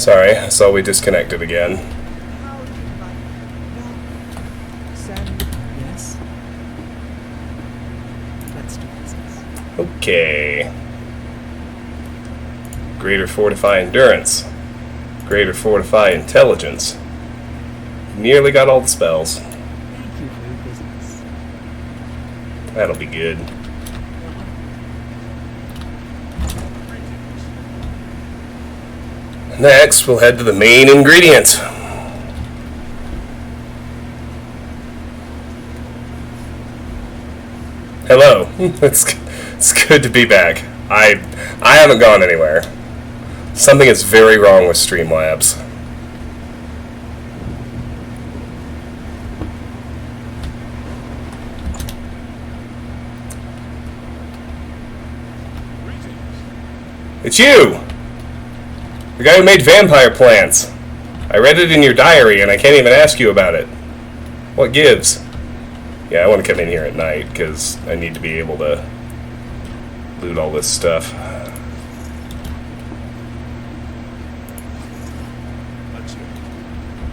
Sorry, I saw we disconnected again. Yes. Let's do business. Okay. Greater fortify endurance. Greater fortify intelligence. Nearly got all the spells. Thank you for your business. That'll be good. Next, we'll head to the main ingredient. Hello. It's good to be back. I haven't gone anywhere. Something is very wrong with Streamlabs. It's you! The guy who made vampire plants. I read it in your diary and I can't even ask you about it. What gives? Yeah, I want to come in here at night because I need to be able to loot all this stuff. Let's hear it.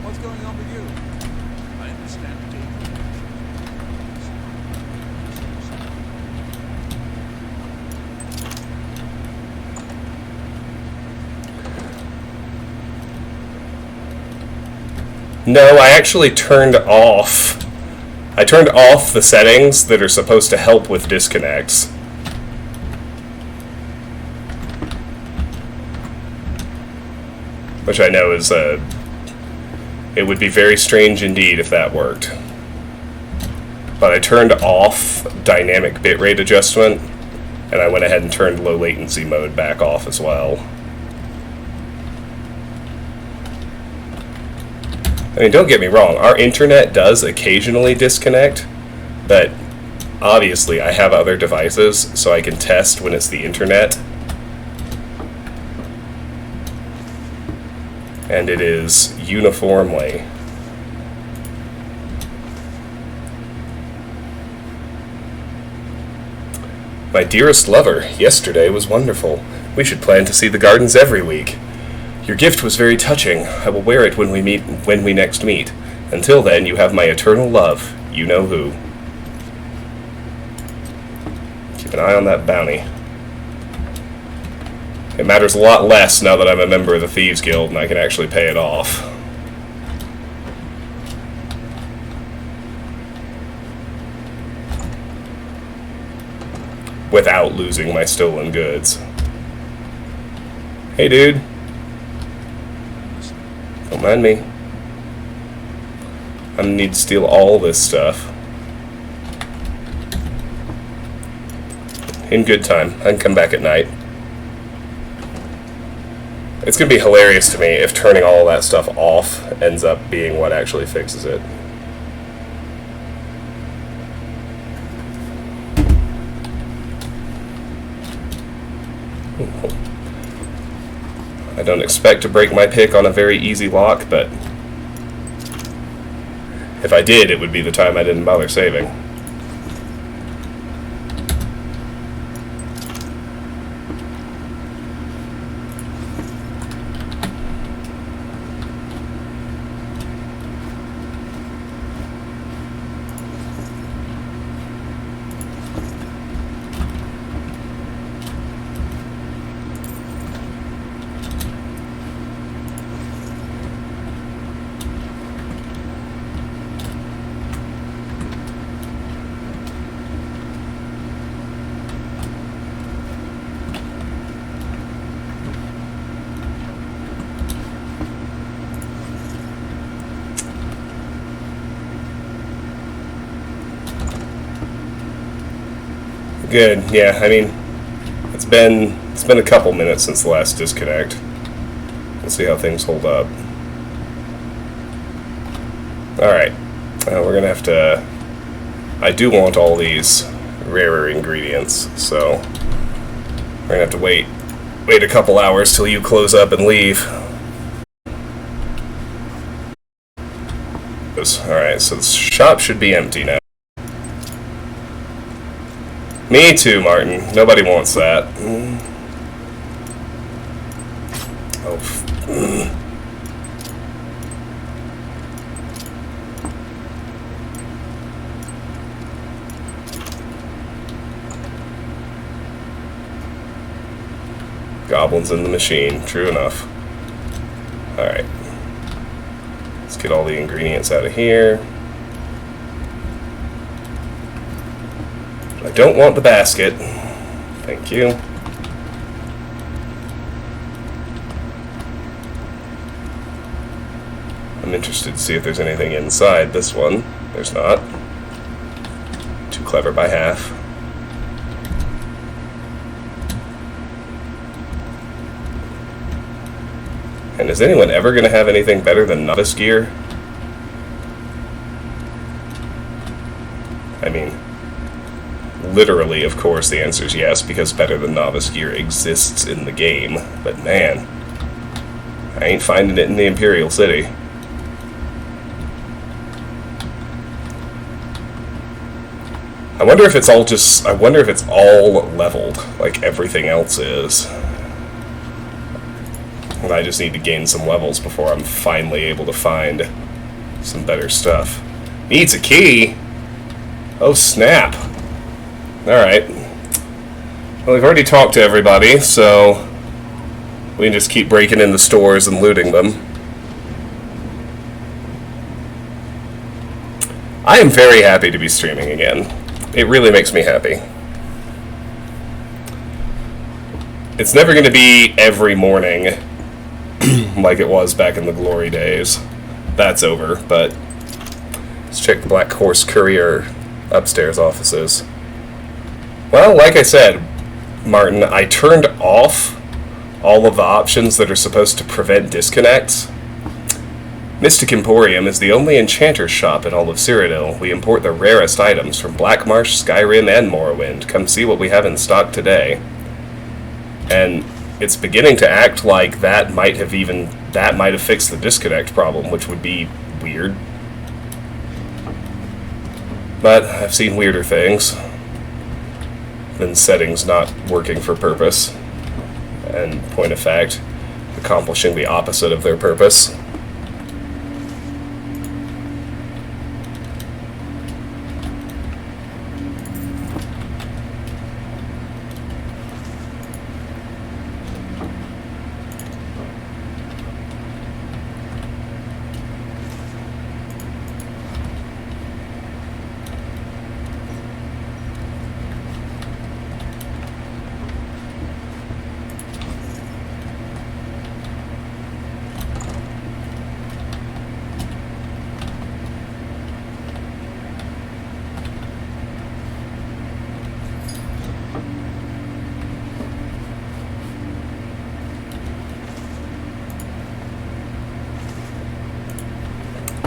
What's going on with you? I understand the danger. No, I actually turned off. I turned off the settings that are supposed to help with disconnects. Which I know is it would be very strange indeed if that worked. But I turned off dynamic bitrate adjustment, and I went ahead and turned low latency mode back off as well. I mean, don't get me wrong, our internet does occasionally disconnect, but obviously I have other devices, so I can test when it's the internet. And it is uniformly. My dearest lover, yesterday was wonderful. We should plan to see the gardens every week. Your gift was very touching. I will wear it when we next meet. Until then, you have my eternal love. You know who. Keep an eye on that bounty. It matters a lot less now that I'm a member of the Thieves Guild and I can actually pay it off. Without losing my stolen goods. Hey, dude. Don't mind me. I'm gonna need to steal all this stuff. In good time. I can come back at night. It's gonna be hilarious to me if turning all that stuff off ends up being what actually fixes it. I don't expect to break my pick on a very easy lock, but if I did, it would be the time I didn't bother saving. Good, yeah, I mean, it's been a couple minutes since the last disconnect. We'll see how things hold up. Alright, we're gonna have to... I do want all these rarer ingredients, so we're gonna have to wait a couple hours till you close up and leave. Alright, so the shop should be empty now. Me too, Martin. Nobody wants that. Oh. Goblins in the machine. True enough. Alright. Let's get all the ingredients out of here. I don't want the basket. Thank you. I'm interested to see if there's anything inside this one. There's not. Too clever by half. And is anyone ever going to have anything better than novice gear? I mean, literally, of course, the answer is yes, because better than novice gear exists in the game. But man, I ain't finding it in the Imperial City. I wonder if it's all leveled, like everything else is. And I just need to gain some levels before I'm finally able to find some better stuff. Needs a key? Oh, snap. Alright. Well, we've already talked to everybody, so we can just keep breaking into stores and looting them. I am very happy to be streaming again. It really makes me happy. It's never going to be every morning like it was back in the glory days. That's over, but let's check the Black Horse Courier upstairs offices. Well, like I said, Martin, I turned off all of the options that are supposed to prevent disconnects. Mystic Emporium is the only enchanter's shop in all of Cyrodiil. We import the rarest items from Blackmarsh, Skyrim, and Morrowind. Come see what we have in stock today. And it's beginning to act like that might have fixed the disconnect problem, which would be weird. But I've seen weirder things than settings not working for purpose, and point of fact, accomplishing the opposite of their purpose.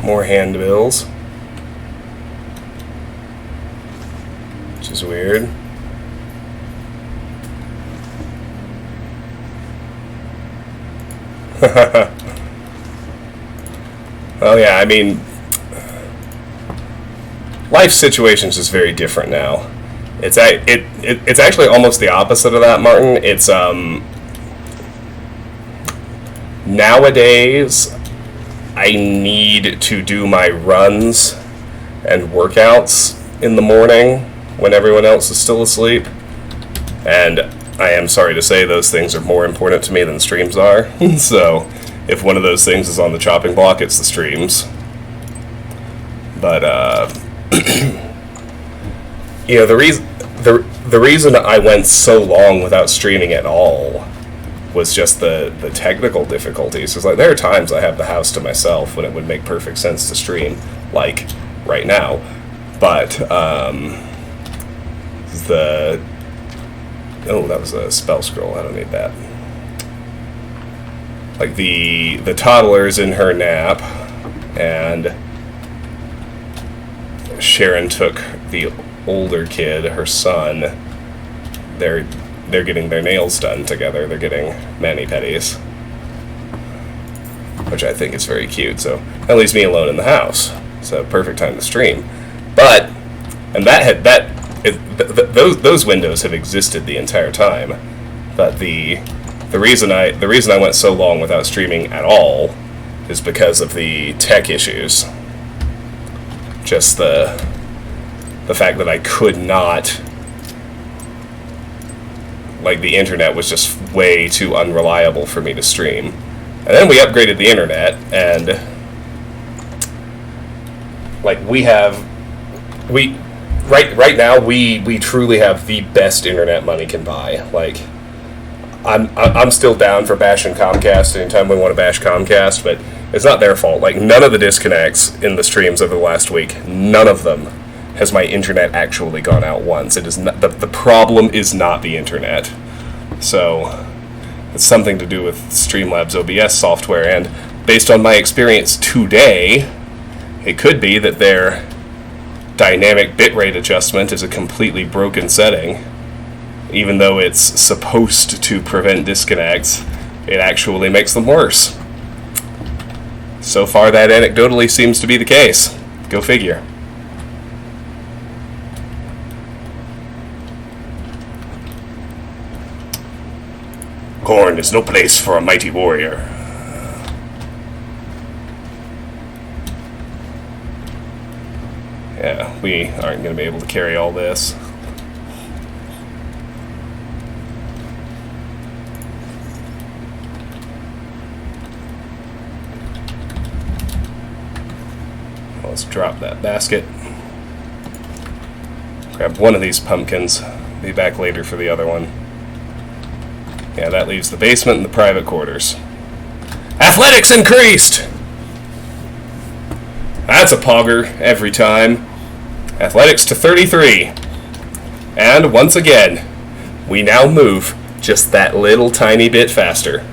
More handbills, which is weird. Well, yeah, I mean, life situation's just very different now. It's actually almost the opposite of that, Martin. It's nowadays I need to do my runs and workouts in the morning when everyone else is still asleep. And I am sorry to say those things are more important to me than streams are. So if one of those things is on the chopping block, it's the streams. But, you know, the reason I went so long without streaming at all was just the technical difficulties. It's like, there are times I have the house to myself when it would make perfect sense to stream, like right now. But that was a spell scroll. I don't need that. Like the toddler's in her nap, and Sharon took the older kid, her son. They're getting their nails done together. They're getting mani-pedis, which I think is very cute. So that leaves me alone in the house. So perfect time to stream. But those windows have existed the entire time. But the reason I went so long without streaming at all is because of the tech issues. Just the fact that I could not like the internet was just way too unreliable for me to stream. And then we upgraded the internet, and like right now we truly have the best internet money can buy. Like I'm still down for bashing Comcast anytime we want to bash Comcast, but it's not their fault. Like, none of the disconnects in the streams over the last week, none of them has my internet actually gone out once. It is not, the problem is not the internet. So it's something to do with Streamlabs OBS software, and based on my experience today, it could be that their dynamic bitrate adjustment is a completely broken setting. Even though it's supposed to prevent disconnects, it actually makes them worse. So far, that anecdotally seems to be the case. Go figure. Corn is no place for a mighty warrior. Yeah, we aren't going to be able to carry all this. Let's drop that basket. Grab one of these pumpkins. Be back later for the other one. Yeah, that leaves the basement and the private quarters. Athletics increased! That's a pogger every time. Athletics to 33. And once again, we now move just that little tiny bit faster.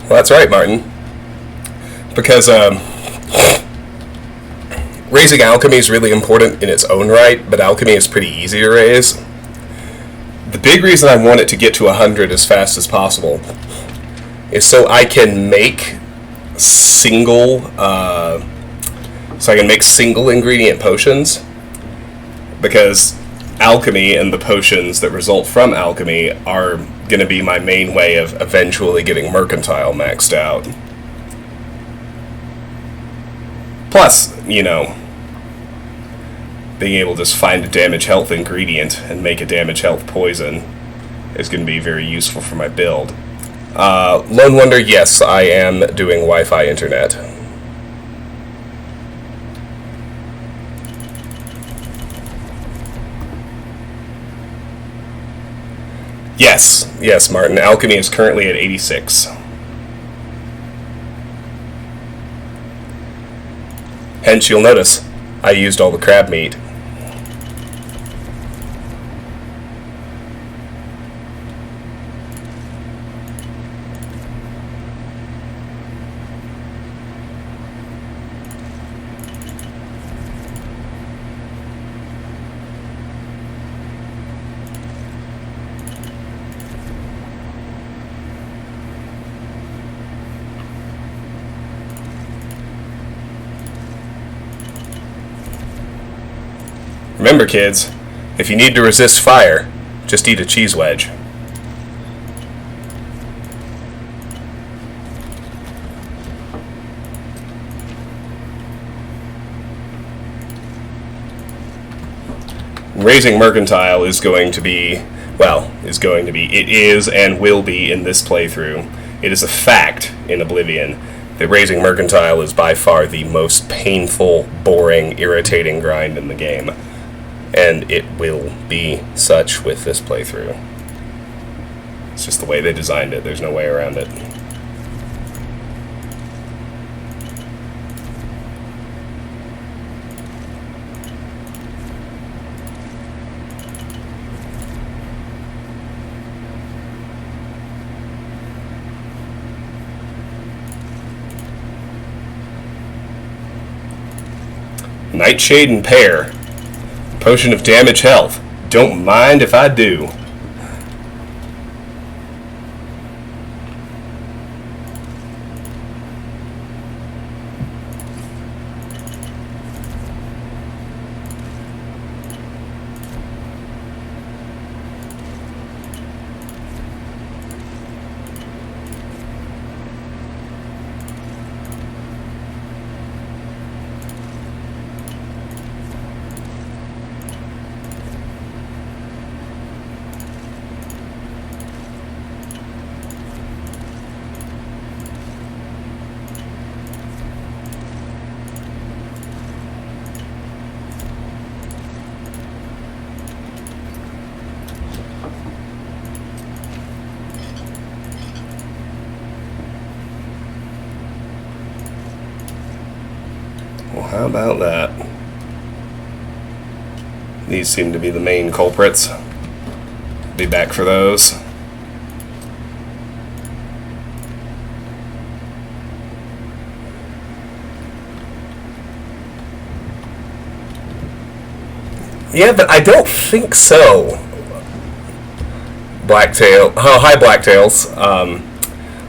Well, that's right, Martin. Because raising alchemy is really important in its own right, but alchemy is pretty easy to raise. The big reason I want it to get to 100 as fast as possible is so I can make single ingredient potions, because alchemy and the potions that result from alchemy are going to be my main way of eventually getting mercantile maxed out. Plus, you know, being able to just find a damage health ingredient and make a damage health poison is going to be very useful for my build. Lone Wonder, yes, I am doing Wi-Fi internet. Yes, Martin. Alchemy is currently at 86. Hence, you'll notice I used all the crab meat. Remember, kids, if you need to resist fire, just eat a cheese wedge. Raising mercantile is going to be, it is and will be in this playthrough. It is a fact in Oblivion that raising mercantile is by far the most painful, boring, irritating grind in the game. And it will be such with this playthrough. It's just the way they designed it. There's no way around it. Nightshade and Pear. Potion of damage health. Don't mind if I do. Well, how about that? These seem to be the main culprits. Be back for those. Yeah, but I don't think so. Blacktail. Oh, hi, Blacktails.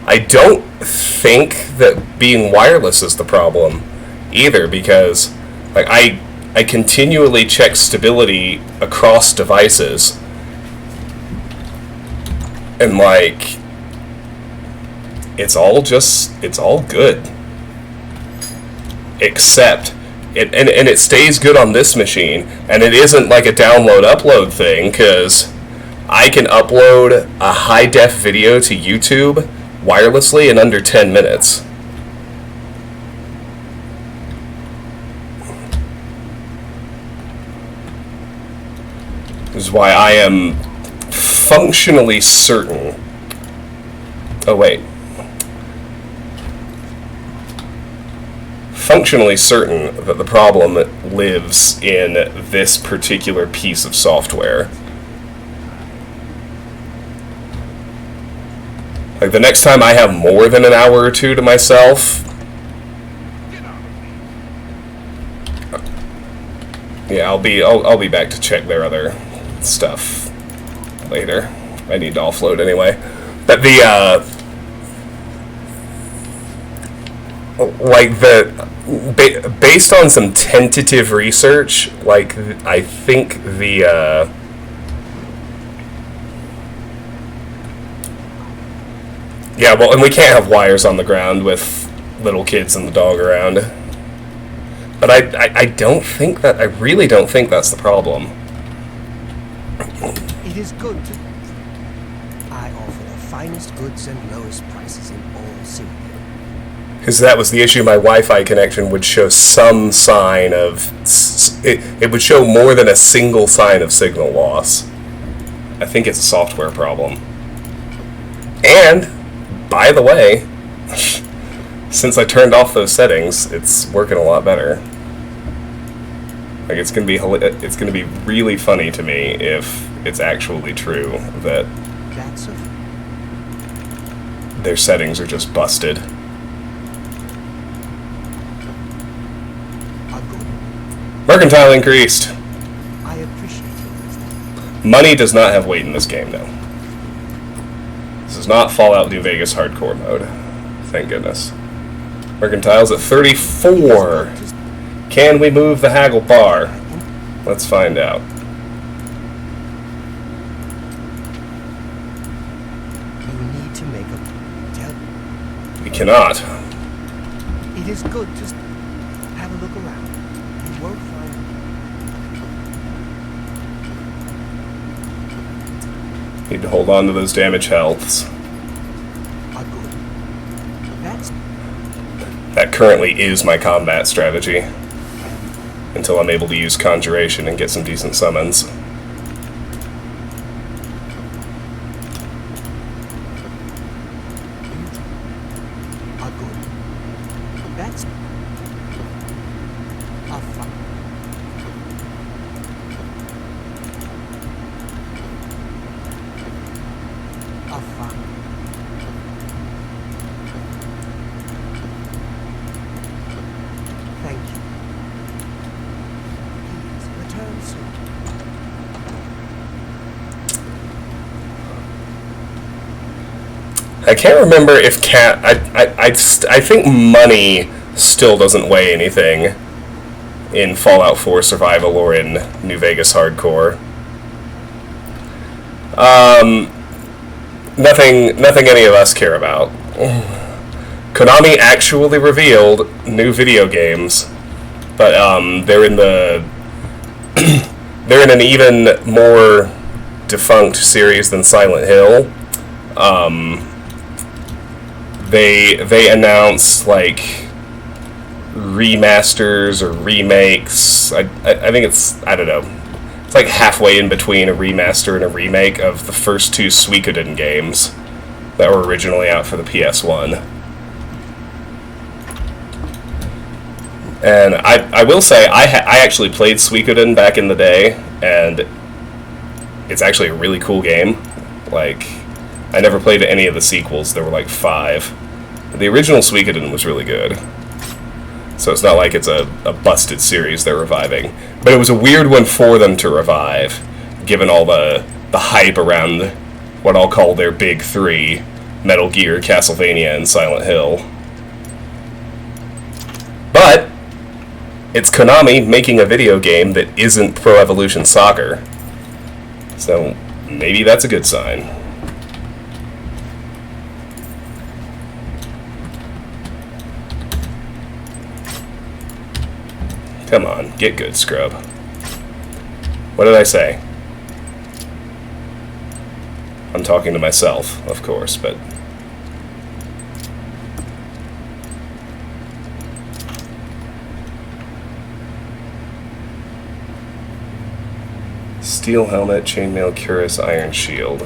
I don't think that being wireless is the problem either, because like I continually check stability across devices, and like it's all good, except it and it stays good on this machine, and it isn't like a download upload thing, because I can upload a high-def video to YouTube wirelessly in under 10 minutes. This is why I am functionally certain... Oh, wait. Functionally certain that the problem lives in this particular piece of software. Like, the next time I have more than an hour or two to myself... Yeah, I'll be back to check their other stuff later. I need to offload anyway. But based on some tentative research, like, I think yeah, well, and we can't have wires on the ground with little kids and the dog around. But I don't think that... I really don't think that's the problem. It is good to... I offer the finest goods and lowest prices in all Syria. Because that was the issue. My Wi-Fi connection would show some sign of... It would show more than a single sign of signal loss. I think it's a software problem. And... by the way, since I turned off those settings, it's working a lot better. Like, it's gonna be really funny to me if it's actually true that their settings are just busted. Mercantile increased. I appreciate it. Money does not have weight in this game, though. This is not Fallout New Vegas hardcore mode. Thank goodness. Mercantile's at 34. Can we move the haggle bar? Let's find out. You need to make a... We cannot. It is good to have a look around. You won't find... Need to hold on to those damage healths. That currently is my combat strategy. Until I'm able to use Conjuration and get some decent summons. I can't remember if I think money still doesn't weigh anything in Fallout 4 Survival or in New Vegas Hardcore. Nothing any of us care about. Konami actually revealed new video games, but they're in an even more defunct series than Silent Hill. They announced like remasters or remakes. I think it's, I don't know. It's like halfway in between a remaster and a remake of the first two Suikoden games that were originally out for the PS1. And I will say, I actually played Suikoden back in the day, and it's actually a really cool game. Like, I never played any of the sequels. There were like 5. The original Suikoden was really good. So it's not like it's a busted series they're reviving. But it was a weird one for them to revive, given all the hype around what I'll call their big 3, Metal Gear, Castlevania, and Silent Hill. But it's Konami making a video game that isn't Pro Evolution Soccer. So maybe that's a good sign. Come on, get good, scrub. What did I say? I'm talking to myself, of course, but... Steel helmet, chainmail, cuirass, iron shield.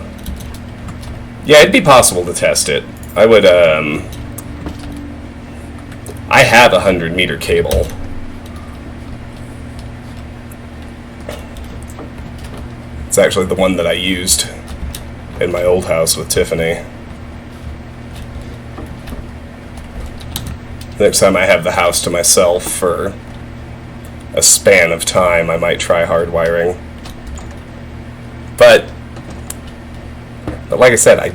Yeah, it'd be possible to test it. I would, I have a 100-meter cable. It's actually the one that I used in my old house with Tiffany. Next time I have the house to myself for a span of time, I might try hardwiring. But like I said, I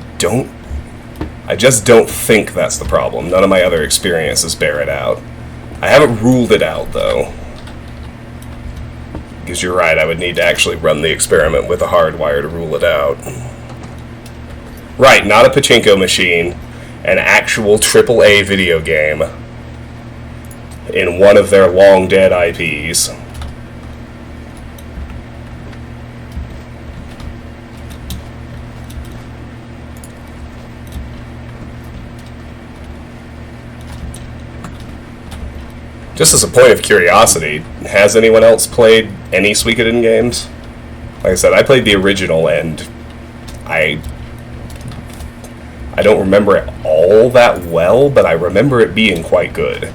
just don't think that's the problem. None of my other experiences bear it out. I haven't ruled it out, though. Because you're right, I would need to actually run the experiment with a hardwire to rule it out. Right, not a pachinko machine, an actual AAA video game in one of their long-dead IPs. Just as a point of curiosity, has anyone else played any Suikoden games? Like I said, I played the original, and I don't remember it all that well, but I remember it being quite good.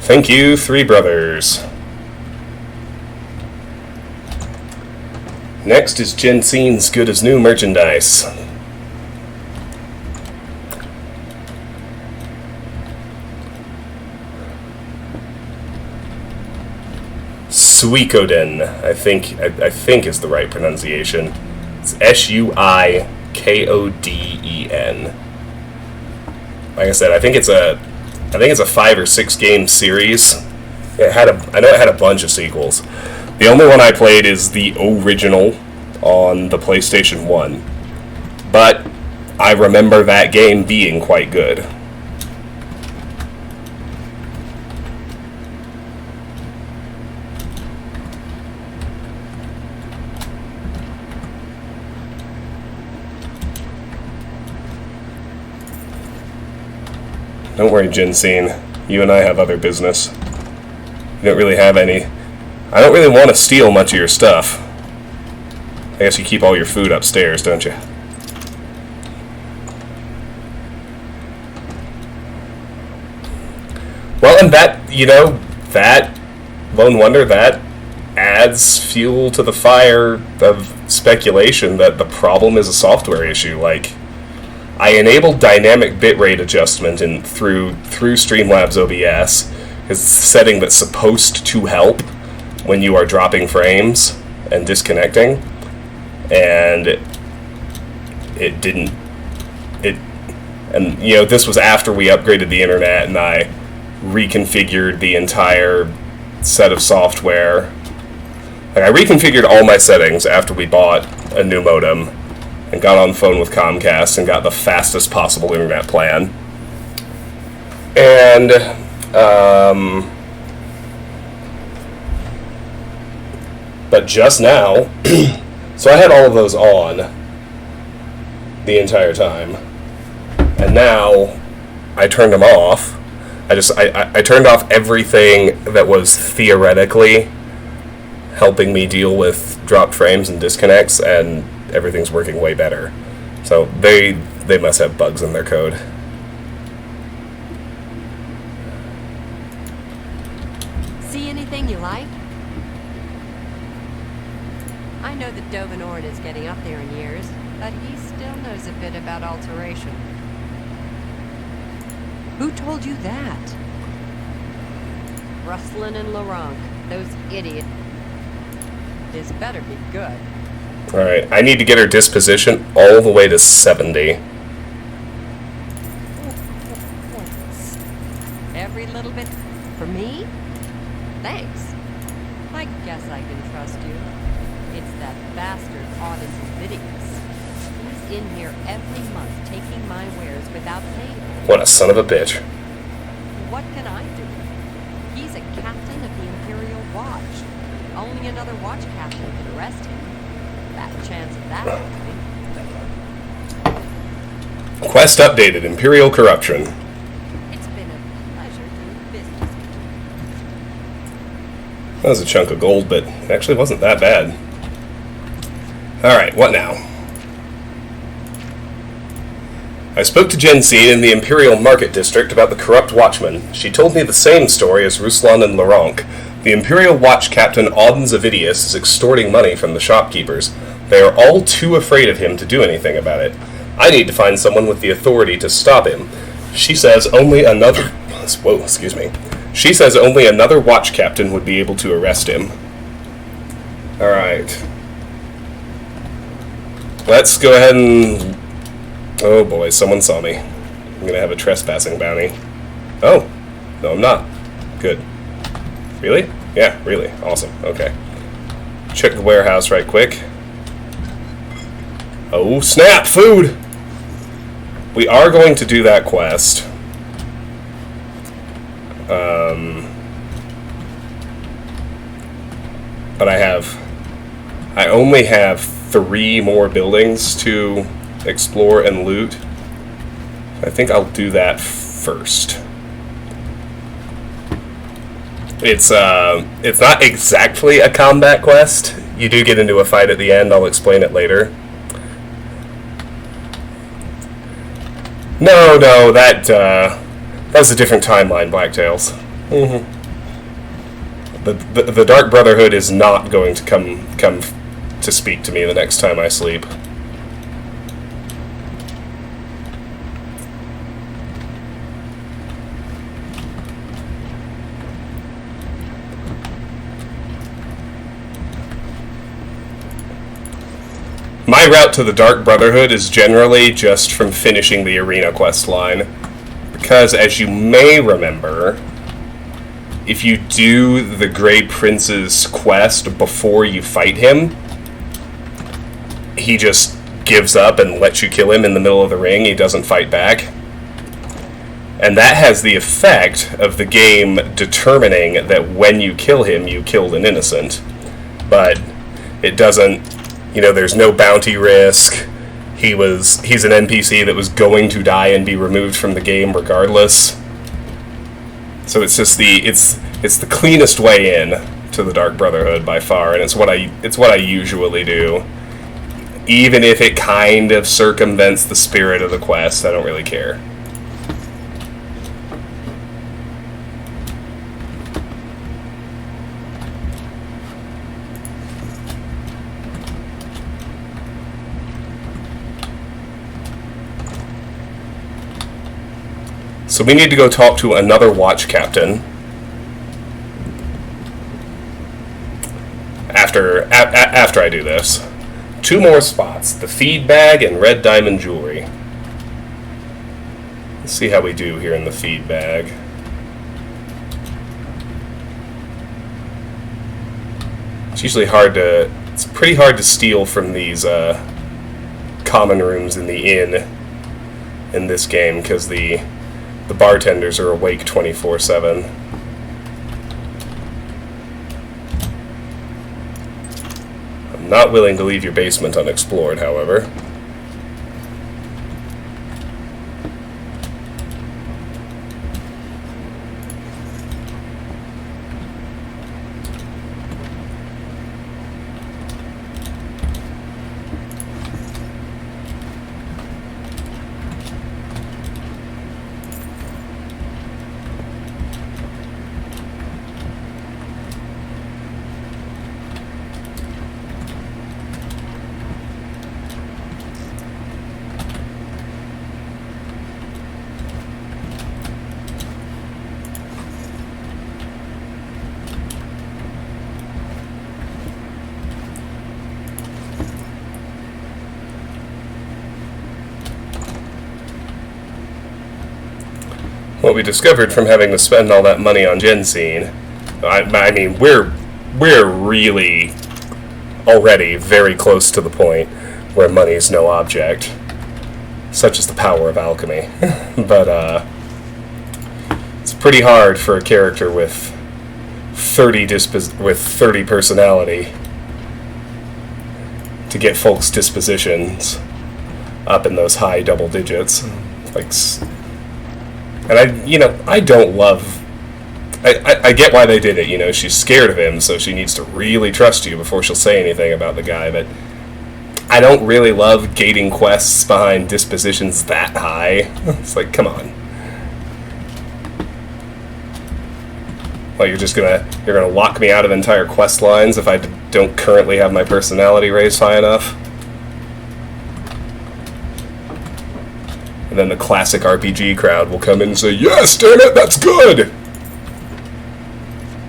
Thank you, Three Brothers. Next is Jensen's Good as New merchandise. Suikoden, I think is the right pronunciation. It's Suikoden. Like I said, I think it's a 5 or 6 game series. I know it had a bunch of sequels. The only one I played is the original on the PlayStation 1. But I remember that game being quite good. Don't worry, Jensen. You and I have other business. You don't really have any. I don't really want to steal much of your stuff. I guess you keep all your food upstairs, don't you? Well, and that, that Lone Wonder, that adds fuel to the fire of speculation that the problem is a software issue. Like, I enabled dynamic bitrate adjustment through Streamlabs OBS, because it's a setting that's supposed to help when you are dropping frames and disconnecting, and it didn't. This was after we upgraded the internet, and I reconfigured the entire set of software. Like, I reconfigured all my settings after we bought a new modem, and got on the phone with Comcast and got the fastest possible internet plan. And, but just now, so I had all of those on the entire time. And now I turned them off, I turned off everything that was theoretically helping me deal with dropped frames and disconnects, and everything's working way better. So they must have bugs in their code. See anything you like? I know that Dovenorin is getting up there in years, but he still knows a bit about alteration. Who told you that? Rustlin and Laurent, those idiots. This better be good. Alright, I need to get her disposition all the way to 70. Every little bit for me? Thanks. I guess I can trust you. It's that bastard Audens Vidius. He's in here every month taking my wares without paying. What a son of a bitch. What can I do? He's a captain of the Imperial Watch. Only another watch captain could arrest him. That chance of that happening. Quest updated. Imperial Corruption. It's been a pleasure doing business. That was a chunk of gold, but it actually wasn't that bad. Alright, what now? I spoke to Jensine in the Imperial Market District about the corrupt watchman. She told me the same story as Ruslan and Laurent. The Imperial Watch Captain Auden Zavidius is extorting money from the shopkeepers. They are all too afraid of him to do anything about it. I need to find someone with the authority to stop him. She says only another... Whoa, excuse me. She says only another watch captain would be able to arrest him. Alright. Let's go ahead and... Oh boy, someone saw me. I'm gonna have a trespassing bounty. Oh. No, I'm not. Good. Really? Yeah, really. Awesome. Okay. Check the warehouse right quick. Oh, snap! Food! We are going to do that quest. But I only have 3 more buildings to explore and loot. I think I'll do that first. It's not exactly a combat quest. You do get into a fight at the end. I'll explain it later. No, that was a different timeline, Blacktails. Mm-hmm. The Dark Brotherhood is not going to come to speak to me the next time I sleep. My route to the Dark Brotherhood is generally just from finishing the arena quest line, because as you may remember, if you do the Grey Prince's quest before you fight him, he just gives up and lets you kill him in the middle of the ring. He doesn't fight back. And that has the effect of the game determining that when you kill him, you killed an innocent. But it doesn't... there's no bounty risk. He's an NPC that was going to die and be removed from the game regardless. So it's just it's the cleanest way in to the Dark Brotherhood by far, and it's what I usually do. Even if it kind of circumvents the spirit of the quest, I don't really care. So we need to go talk to another watch captain. After I do this. 2 more spots. The feed bag and red diamond jewelry. Let's see how we do here in the feed bag. It's pretty hard to steal from these common rooms in the inn in this game, because the bartenders are awake 24/7. I'm not willing to leave your basement unexplored, however. what we discovered from having to spend all that money on Gensine. I mean, we're really already very close to the point where money's no object. Such is the power of alchemy. But, it's pretty hard for a character with 30 personality to get folks' dispositions up in those high double digits. And I don't love... I get why they did it, she's scared of him, so she needs to really trust you before she'll say anything about the guy, but I don't really love gating quests behind dispositions that high. It's like, come on. Well, you're gonna lock me out of entire quest lines if I don't currently have my personality raised high enough? And then the classic RPG crowd will come in and say, yes, damn it, that's good!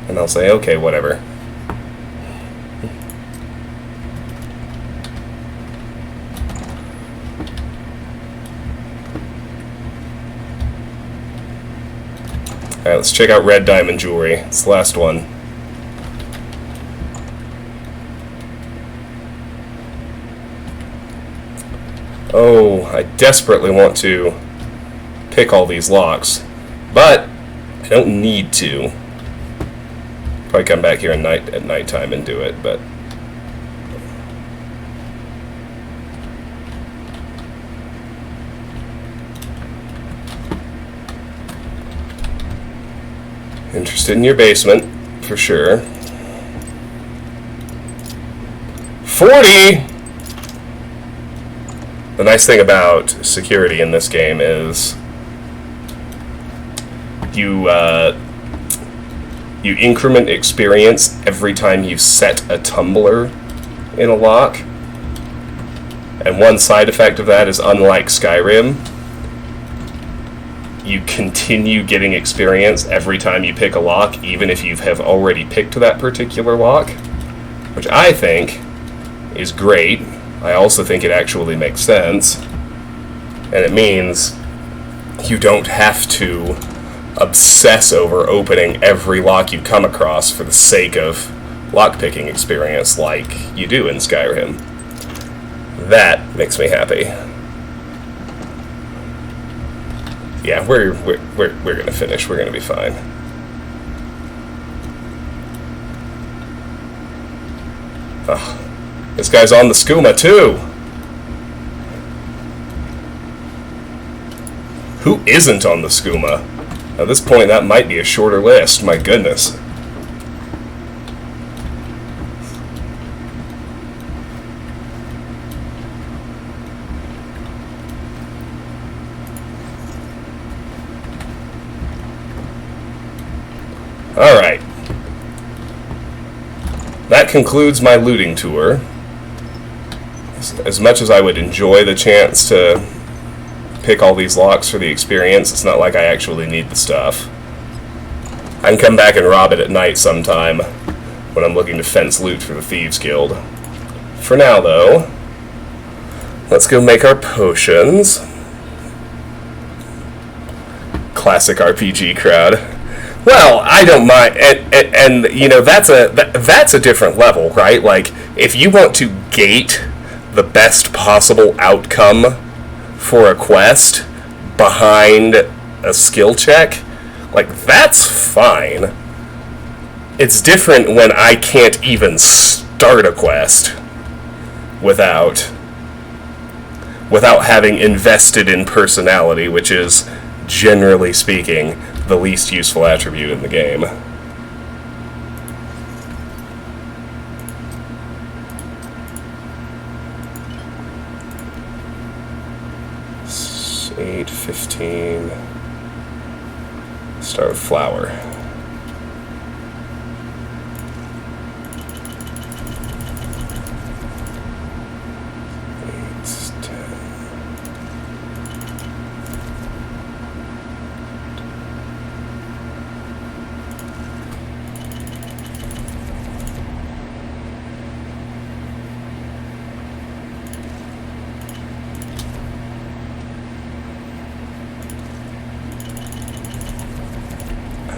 And I'll say, okay, whatever. Alright, let's check out red diamond jewelry. It's the last one. Oh, I desperately want to pick all these locks, but I don't need to. Probably come back here at nighttime and do it, but interested in your basement for sure. 40. The nice thing about security in this game is you increment experience every time you set a tumbler in a lock. And one side effect of that is, unlike Skyrim, you continue getting experience every time you pick a lock, even if you have already picked that particular lock, which I think is great. I also think it actually makes sense, and it means you don't have to obsess over opening every lock you come across for the sake of lockpicking experience like you do in Skyrim. That makes me happy. Yeah, we're gonna finish. We're gonna be fine. Oh, this guy's on the skooma too. Who isn't on the skooma? At this point, that might be a shorter list. My goodness. Alright. That concludes my looting tour. As much as I would enjoy the chance to pick all these locks for the experience, it's not like I actually need the stuff. I can come back and rob it at night sometime when I'm looking to fence loot for the Thieves Guild. For now, though, let's go make our potions. Classic RPG crowd. Well, I don't mind, and you know, that's a different level, right? Like, if you want to gate the best possible outcome for a quest behind a skill check, like, that's fine. It's different when I can't even start a quest without having invested in personality, which is, generally speaking, the least useful attribute in the game. It's 8:15. Start with flour.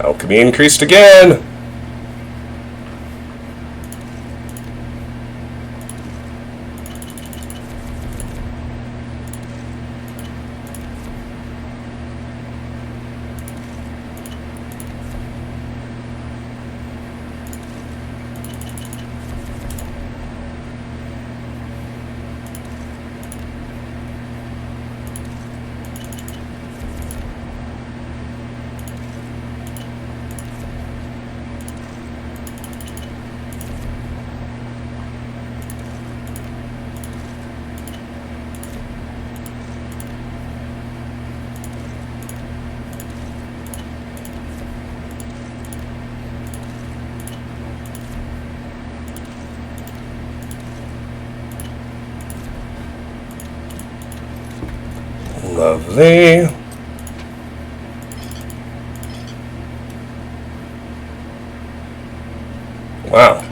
Alchemy increased again! Lovely. Wow.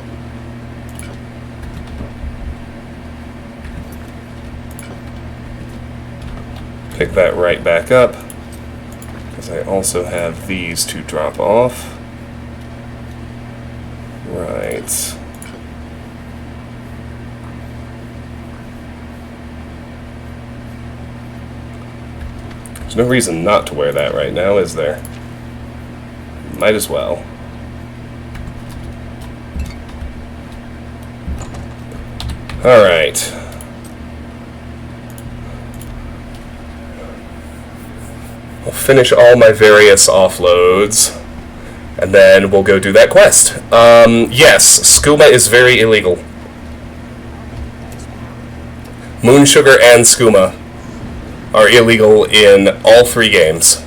Pick that right back up, because I also have these to drop off. Right. There's no reason not to wear that right now, is there? Might as well. Alright. I'll finish all my various offloads, and then we'll go do that quest. Yes, skooma is very illegal. Moon sugar and skooma are illegal in all 3 games.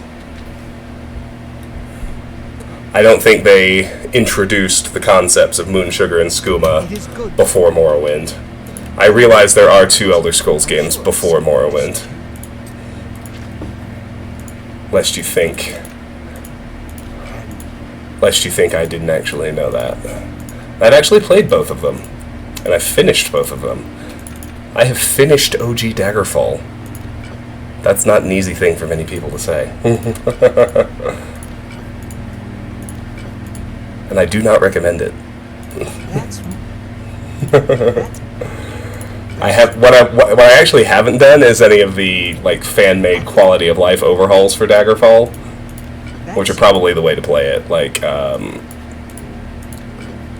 I don't think they introduced the concepts of moon sugar and skooma before Morrowind. I realize there are 2 Elder Scrolls games before Morrowind. Lest you think I didn't actually know that. I'd actually played both of them, and I finished both of them. I have finished OG Daggerfall. That's not an easy thing for many people to say. And I do not recommend it. I have what I actually haven't done is any of the like fan-made quality of life overhauls for Daggerfall, which are probably the way to play it. Like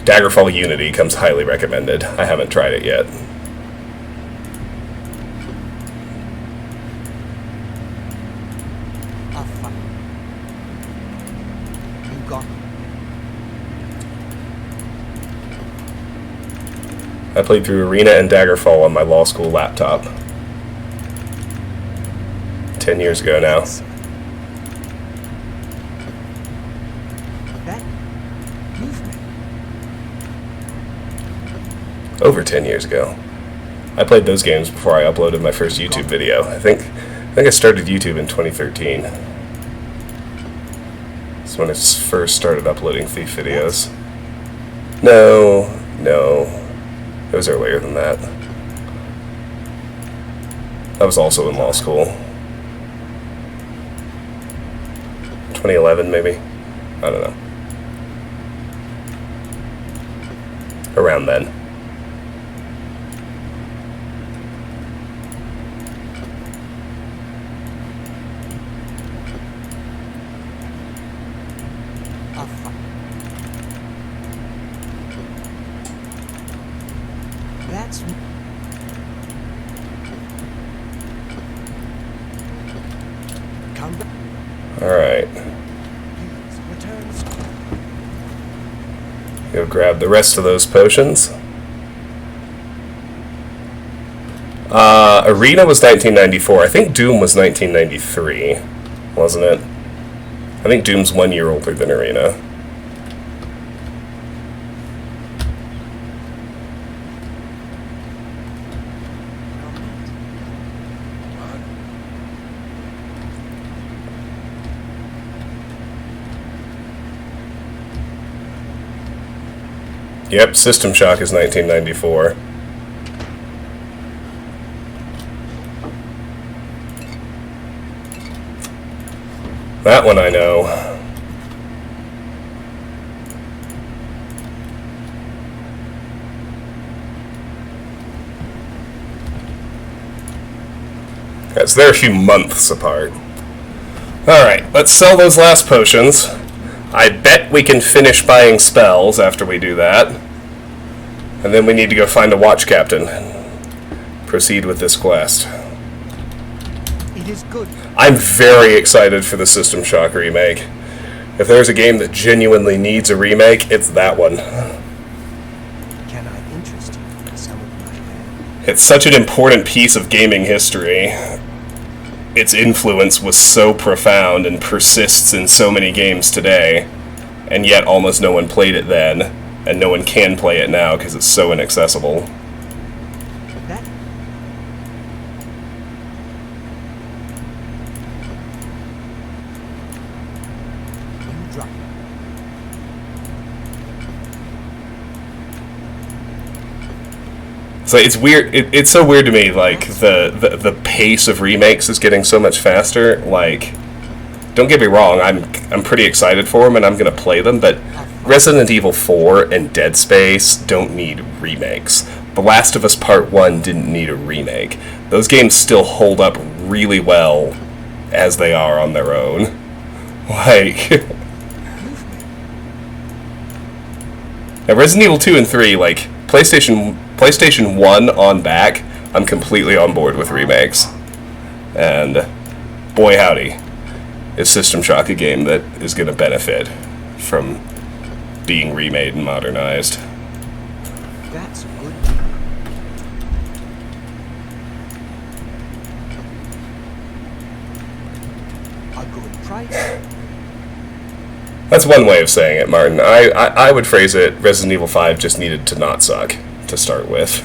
Daggerfall Unity comes highly recommended. I haven't tried it yet. I played through Arena and Daggerfall on my law school laptop. 10 years ago now. Over 10 years ago. I played those games before I uploaded my first YouTube video. I think I started YouTube in 2013. That's when I first started uploading Thief videos. No. It was earlier than that. I was also in law school. 2011, maybe? I don't know. Around then. Alright. Go grab the rest of those potions. Arena was 1994. I think Doom was 1993, wasn't it? I think Doom's 1 year older than Arena. Yep, System Shock is 1994. That one I know. Yes, they're a few months apart. Alright, let's sell those last potions. I bet we can finish buying spells after we do that. And then we need to go find a watch captain. Proceed with this quest. It is good. I'm very excited for the System Shock remake. If there's a game that genuinely needs a remake, it's that one. Can I interest you in some of my land? It's such an important piece of gaming history. Its influence was so profound and persists in so many games today, and yet almost no one played it then, and no one can play it now because it's so inaccessible. That you drop. So it's weird. It's so weird to me. Like the pace of remakes is getting so much faster. Like, don't get me wrong. I'm pretty excited for them, and I'm gonna play them. But Resident Evil 4 and Dead Space don't need remakes. The Last of Us Part 1 didn't need a remake. Those games still hold up really well as they are on their own. Like, now Resident Evil 2 and 3, like PlayStation 1 on back, I'm completely on board with remakes. And boy howdy, is System Shock a game that is going to benefit from being remade and modernized. That's a good. A good price. That's one way of saying it, Martin. I would phrase it, Resident Evil 5 just needed to not suck to start with.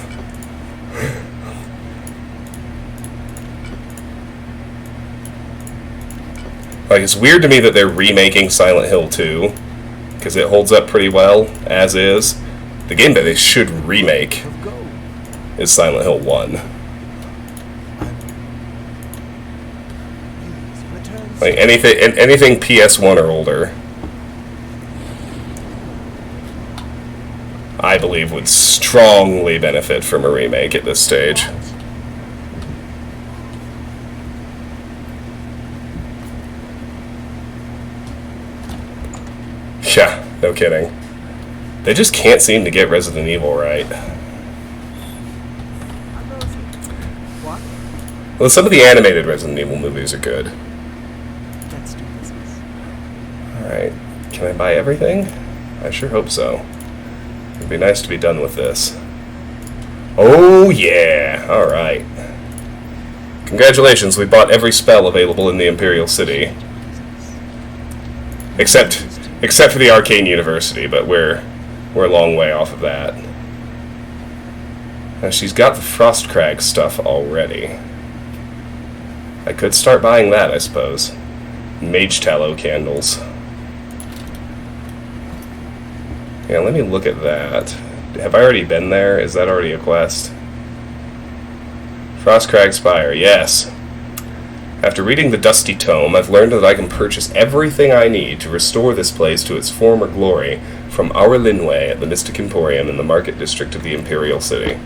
Like, it's weird to me that they're remaking Silent Hill 2, because it holds up pretty well, as is. The game that they should remake Of gold. is Silent Hill 1. Please return. Like, anything PS1 or older, I believe would strongly benefit from a remake at this stage. Yeah, no kidding. They just can't seem to get Resident Evil right. What? Well, some of the animated Resident Evil movies are good. Let's do business. Alright, can I buy everything? I sure hope so. It'd be nice to be done with this. Oh yeah, alright. Congratulations, we bought every spell available in the Imperial City. Except for the Arcane University, but we're a long way off of that. Now she's got the Frostcrag stuff already. I could start buying that, I suppose. Mage Tallow candles. Yeah, let me look at that. Have I already been there? Is that already a quest? Frostcrag Spire, yes. After reading the Dusty Tome, I've learned that I can purchase everything I need to restore this place to its former glory from our Linway at the Mystic Emporium in the Market District of the Imperial City.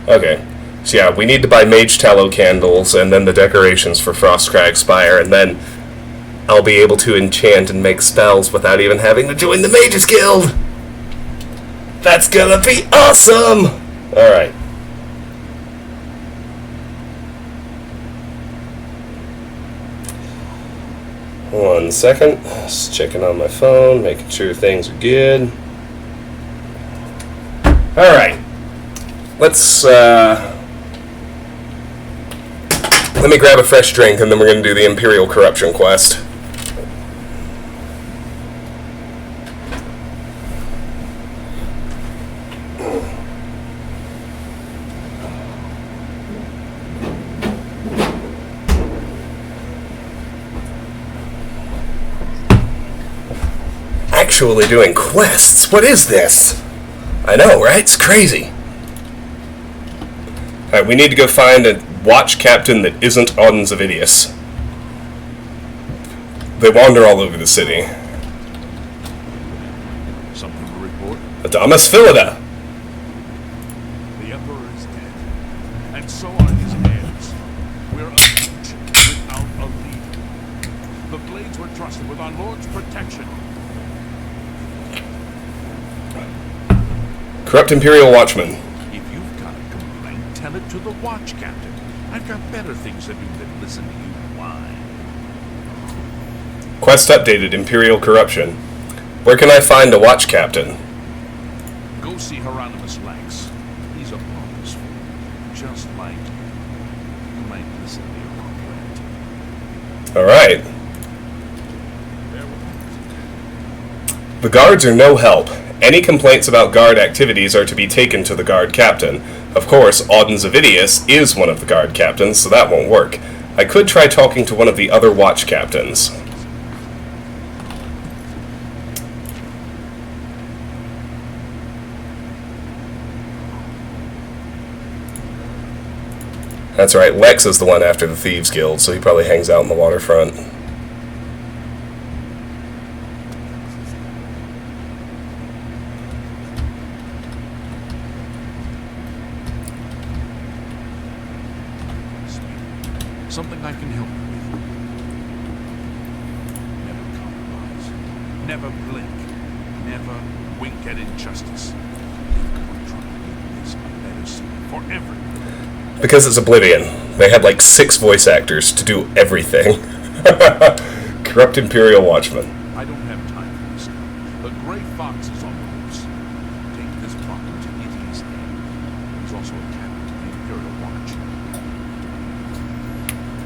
Okay, so yeah, we need to buy Mage Tallow candles and then the decorations for Frostcrag Spire, and then I'll be able to enchant and make spells without even having to join the Mages Guild! That's gonna be awesome! Alright. One second. Just checking on my phone, making sure things are good. Alright. Let's, let me grab a fresh drink and then we're gonna do the Imperial Corruption quest. Actually doing quests. What is this? I know, right? It's crazy. Alright, we need to go find a watch captain that isn't Auden Zavidius. They wander all over the city. Something to report? Adamus Philida. The Emperor is dead, and so are his heirs. We're unleashed. a leader. The Blades were trusted with our Lord's protection. Corrupt Imperial Watchman. If you've got a complaint, tell it to the Watch Captain. I've got better things to do than listen to you whine. Quest updated, Imperial Corruption. Where can I find a Watch Captain? Go see Hieronymus Lex. He's a pompous fool, just like you might listen to your complaint. Alright. The guards are no help. Any complaints about guard activities are to be taken to the guard captain. Of course, Auden Zavidius is one of the guard captains, so that won't work. I could try talking to one of the other watch captains. That's right, Lex is the one after the Thieves Guild, so he probably hangs out in the waterfront. Something I can help you with. Never compromise. Never blink. Never wink at injustice. We're trying to make this a better city for everyone. Because it's Oblivion. They had like 6 voice actors to do everything. Corrupt Imperial Watchman. I don't have time for this now. The Grey Fox is on the loose. Take this problem to Idiot's name. He's also a captain to the Imperial Watch.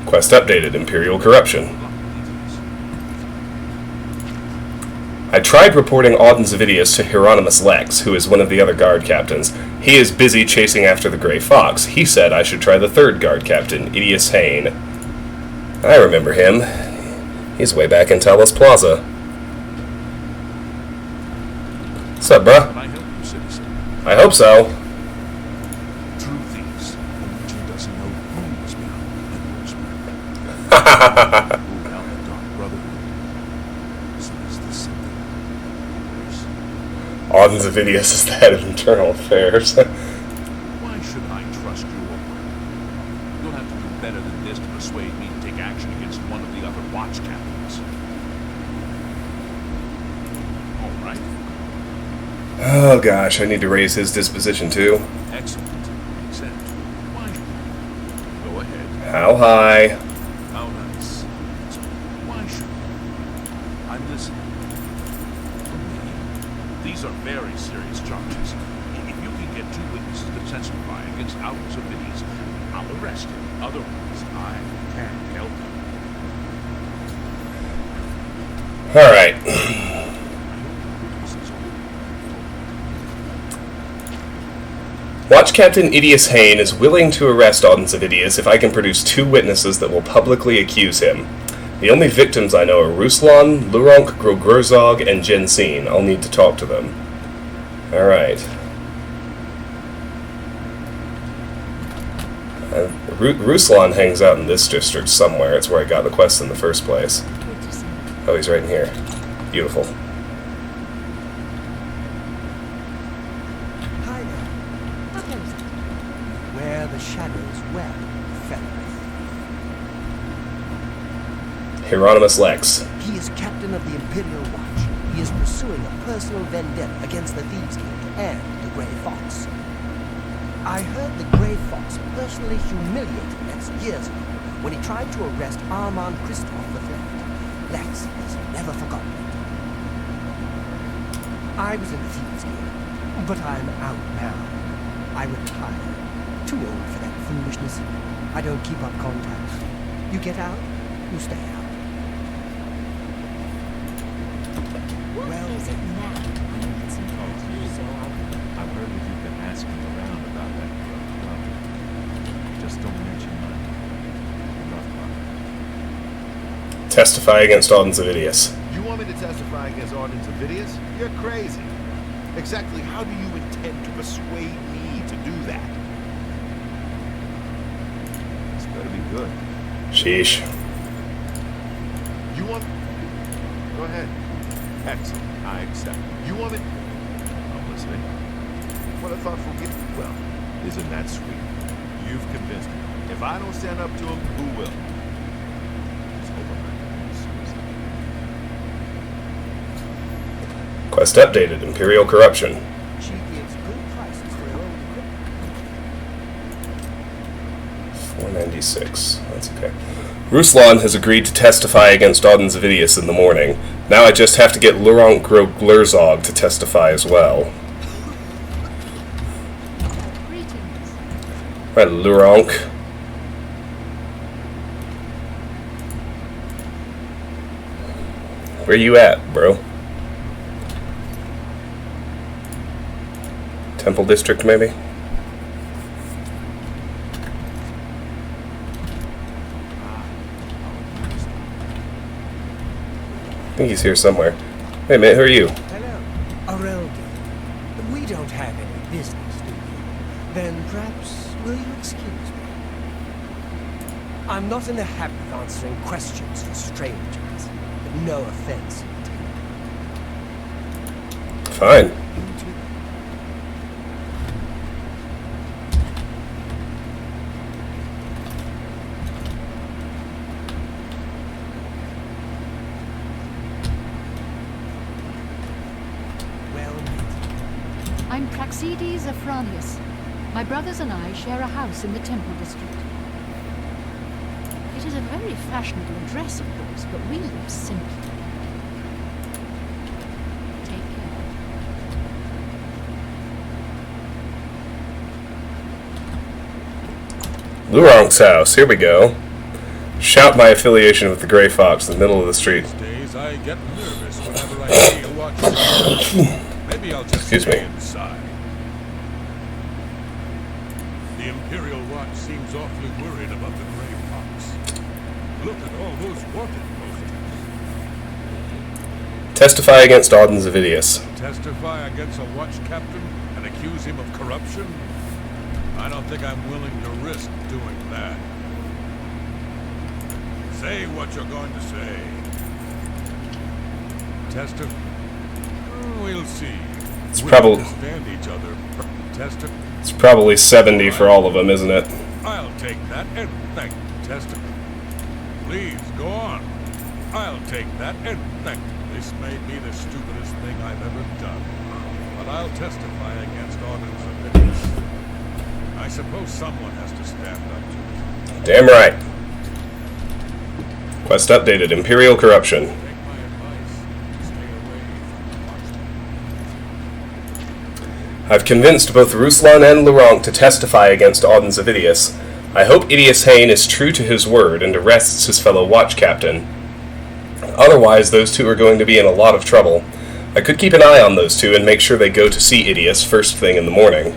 Quest updated, Imperial Corruption. I tried reporting Auden Zavidius to Hieronymus Lex, who is one of the other guard captains. He is busy chasing after the Grey Fox. He said I should try the 3rd guard captain, Idius Hain. I remember him. He's way back in Talos Plaza. What's up, bruh? Can I help you, citizen? I hope so. True thieves. Only two doesn't know who is behind the Witchman. Who now the Dark Brotherhood. So is this something worse? Auden Zavidius is the head of internal affairs. Why should I trust your word? You'll have to do better than this to persuade me to take action against one of the other watch captains. All right. Oh gosh, I need to raise his disposition too. Excellent. Except, why? Go ahead. How high? How nice. So, why should I'm listening. For me, these are very serious charges. If you can get 2 witnesses to testify against Auden Zavidius, I'll arrest him. Otherwise, I can't help you. Alright. Watch Captain Idius Hain is willing to arrest Auden Zavidius if I can produce 2 witnesses that will publicly accuse him. The only victims I know are Ruslan, Luronk, Grogurzog, and Jensine. I'll need to talk to them. Alright. Ruslan hangs out in this district somewhere. It's where I got the quest in the first place. Oh, he's right in here. Beautiful. Hi there. Where the shadows well, fellows. Hieronymus Lex. He is captain of the Imperial Watch. He is pursuing a personal vendetta against the Thieves Guild and the Grey Fox. I heard the Grey Fox personally humiliated Lex years ago when he tried to arrest Armand Christoph for theft. Lex has never forgotten it. I was in the Thieves Guild, but I'm out now. I retired. Too old for that foolishness. I don't keep up contacts. You get out, you stay out. Well, is it now? I've heard that you've been asking around about that club. Just don't mention my rough club. Testify against Auden Zavidius. You want me to testify against Auden Zavidius? You're crazy. Exactly how do you intend to persuade me to do that? It's better be good. Sheesh. You want... Go ahead. Excellent. I accept. You want me... I'm listening. What a thoughtful gift. Well, isn't that sweet? You've convinced me. If I don't stand up to him, who will? Quest updated. Imperial Corruption. She gives good prices for her own equipment. 496. That's okay. Ruslan has agreed to testify against Auden Zavidius in the morning. Now I just have to get Laurent Glurzog to testify as well. Greetings. Right, Laurent. Where you at, bro? Temple District, maybe? I think he's here somewhere. Wait a minute, who are you? Hello, Aureldi. We don't have any business, do we? Then perhaps will you excuse me? I'm not in the habit of answering questions for strangers, but no offense. Fine. You too. Well met. I'm Praxides Afranius. My brothers and I share a house in the Temple District. It is a very fashionable address, of course, but we live simply. Take care. Laurent's house. Here we go. Shout my affiliation with the Grey Fox in the middle of the street. These days I get nervous whenever I see a watch. Maybe I'll just Excuse stay me. inside. The Imperial Watch seems awfully worried about the Grey Fox. Look at all those wanted posters. Testify against Auden Zavidius. Testify against a watch captain and accuse him of corruption? I don't think I'm willing to risk doing that. Say what you're going to say. We'll see. It's We probably understand each other. it's probably 70 for all of them, isn't it? I'll take that and thank you. Testament. Please go on. I'll take that and thank you. This may be the stupidest thing I've ever done, but I'll testify against Auden's opinions. I suppose someone has to stand up to it. Damn right. Quest updated. Imperial Corruption. Take my advice. Stay away from the watchmen. I've convinced both Ruslan and Laurent to testify against Auden Zavidius. I hope Idias Hain is true to his word and arrests his fellow watch captain. Otherwise, those two are going to be in a lot of trouble. I could keep an eye on those two and make sure they go to see Idias first thing in the morning.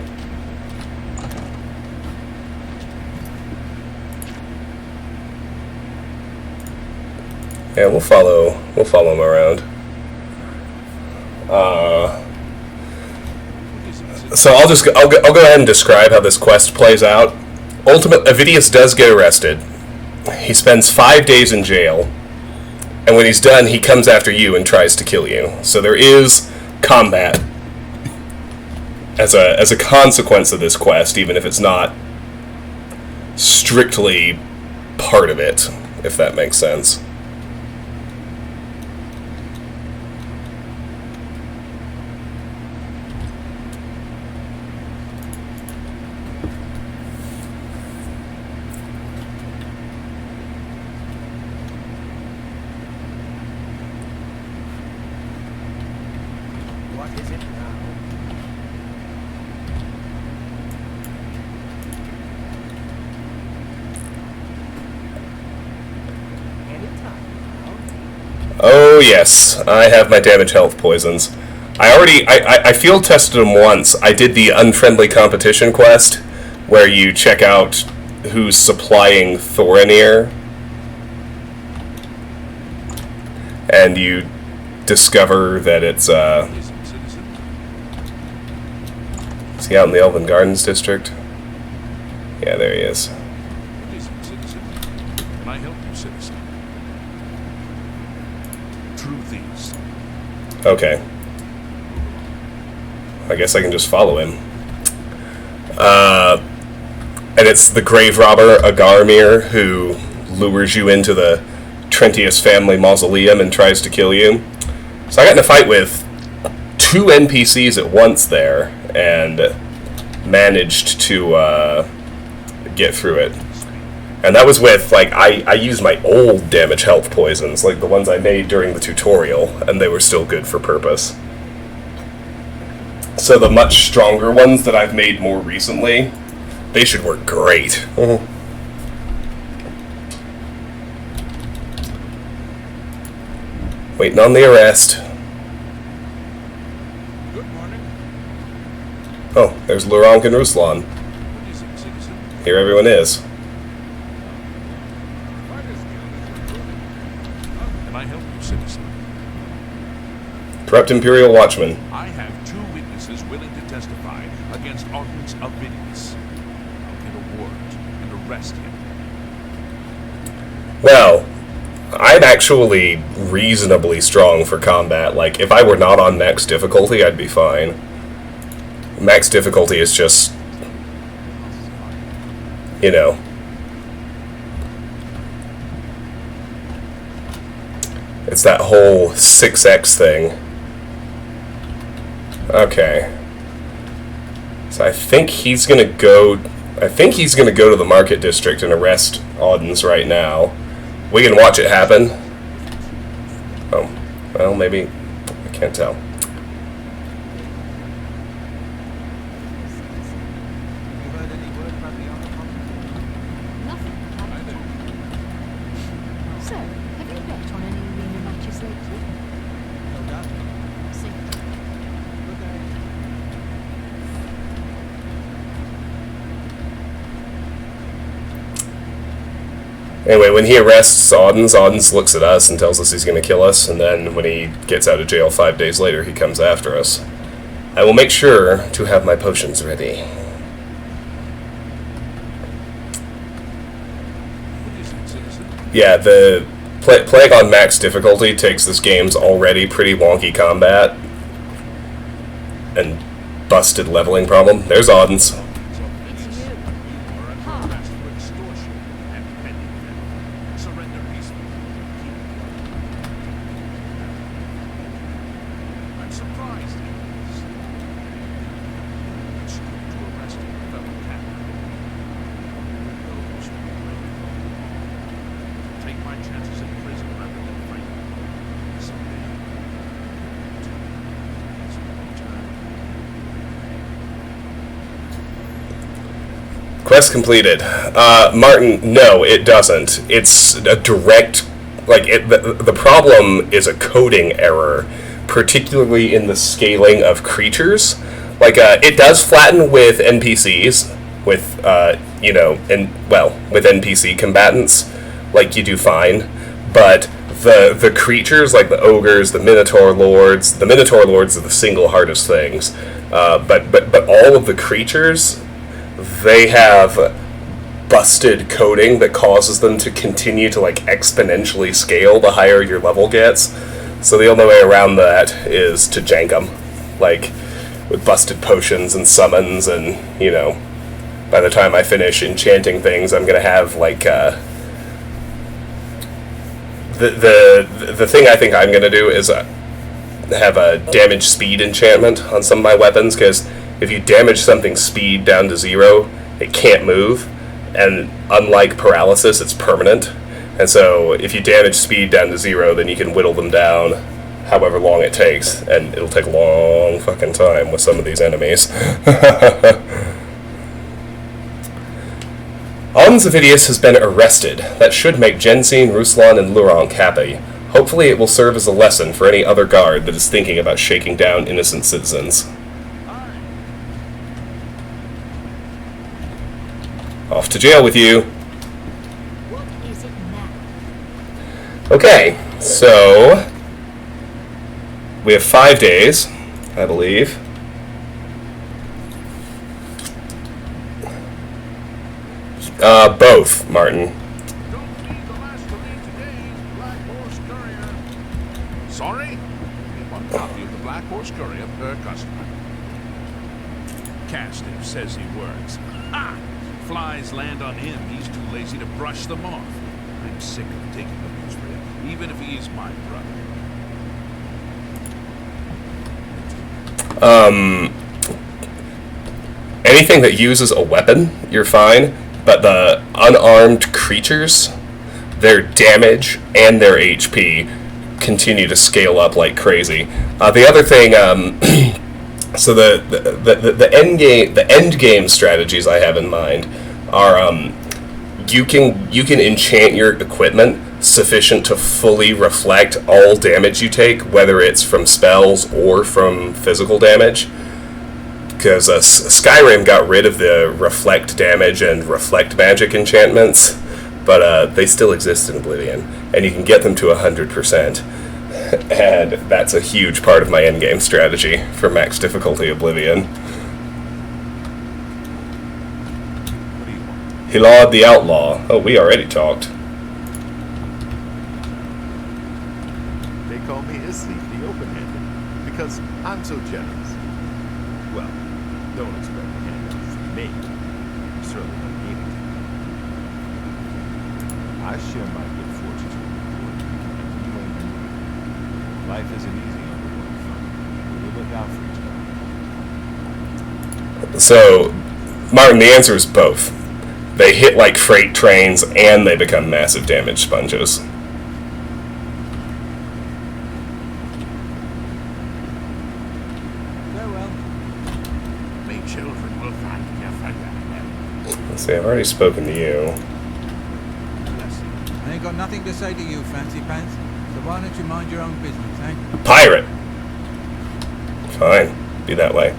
Yeah, we'll follow him around. So I'll go ahead and describe how this quest plays out. Ultimately, Avidius does get arrested. He spends 5 days in jail, and when he's done, he comes after you and tries to kill you. So there is combat as a consequence of this quest, even if it's not strictly part of it, if that makes sense. What is it now? Anytime now. Oh yes, I have my damage health poisons. I field tested them once. I did the unfriendly competition quest, where you check out who's supplying Thorinir, and you discover that it's Citizen. is he out in the Elven Gardens district? Yeah, there he is. Citizen. Can I help you, citizen? Truth is, Okay. I guess I can just follow him. And it's the grave robber Agarmir who lures you into the Trentius family mausoleum and tries to kill you. So I got in a fight with 2 NPCs at once there and managed to get through it. And that was with, like, I used my old damage health poisons, like the ones I made during the tutorial, and they were still good for purpose. So the much stronger ones that I've made more recently, they should work great. Waiting on the arrest. Good morning. Oh, there's Lurank and Ruslan. What is it, citizen? Here everyone is. Can I help you, citizen? Corrupt Imperial Watchman. I have 2 witnesses willing to testify against Archons of Oblivion. I'll get a warrant and arrest him. Well, I'm actually reasonably strong for combat. Like, if I were not on max difficulty, I'd be fine. Max difficulty is just, you know. It's that whole 6x thing. Okay. So I think he's gonna go to the market district and arrest Audens right now. We can watch it happen. Oh, well, maybe. I can't tell. Nothing. So, have you bet on any arena matches lately? See. Anyway, when he arrests Audens, Audens looks at us and tells us he's going to kill us, and then when he gets out of jail 5 days later, he comes after us. I will make sure to have my potions ready. What is it, citizen? Yeah, the playing on max difficulty takes this game's already pretty wonky combat and busted leveling problem. There's Audens. Surrender peacefully. I'm surprised at this. It's good to arrest a fellow captain. Who knows who may come. Take my chances in prison rather than fighting. Someday, it's return. Quest completed. Martin, no, it doesn't. It's a direct... Like, the problem is a coding error, particularly in the scaling of creatures. Like, it does flatten with NPCs, with, with NPC combatants. Like, you do fine. But the creatures, like the ogres, the Minotaur Lords are the single hardest things. But all of the creatures... they have busted coding that causes them to continue to, like, exponentially scale the higher your level gets. So the only way around that is to jank them, like, with busted potions and summons, and, you know, by the time I finish enchanting things, I'm gonna have, like, the thing I think I'm gonna do is have a damage speed enchantment on some of my weapons, because if you damage something speed down to 0, it can't move, and unlike paralysis, it's permanent. And so if you damage speed down to 0, then you can whittle them down however long it takes, and it'll take a long fucking time with some of these enemies. Audens Avidius has been arrested. That should make Jensine, Ruslan, and Lurank happy. Hopefully it will serve as a lesson for any other guard that is thinking about shaking down innocent citizens. Off to jail with you. What is it now? Okay, so we have 5 days, I believe. Both, Martin. Don't need the last to read today, Black Horse Courier. Sorry? One copy of the Black Horse Courier per customer. Castiff says he works. Ha! Flies land on him, he's too lazy to brush them off. I'm sick of taking abuse for him, even if he is my brother. Anything that uses a weapon, you're fine, but the unarmed creatures, their damage and their HP continue to scale up like crazy. The other thing, so the end game strategies I have in mind are you can enchant your equipment sufficient to fully reflect all damage you take, whether it's from spells or from physical damage. Because Skyrim got rid of the reflect damage and reflect magic enchantments, but they still exist in Oblivion, and you can get them to 100%. And that's a huge part of my endgame strategy for max difficulty Oblivion. What do you want? Hilad the Outlaw. Oh, we already talked. They call me Isleaf the Open-Handed because I'm so generous. Well, don't expect a handout from me. You certainly don't need it. I share my good fortunes with you. You ain't me. Life isn't easy on the one front. We look out for each other. So, Martin, the answer is both. They hit like freight trains, and they become massive damage sponges. Farewell. Me children will find you for that. Let's see, I've already spoken to you. Listen, I ain't got nothing to say to you, Fancy Pants. So why don't you mind your own business, eh? Pirate! Fine, be that way.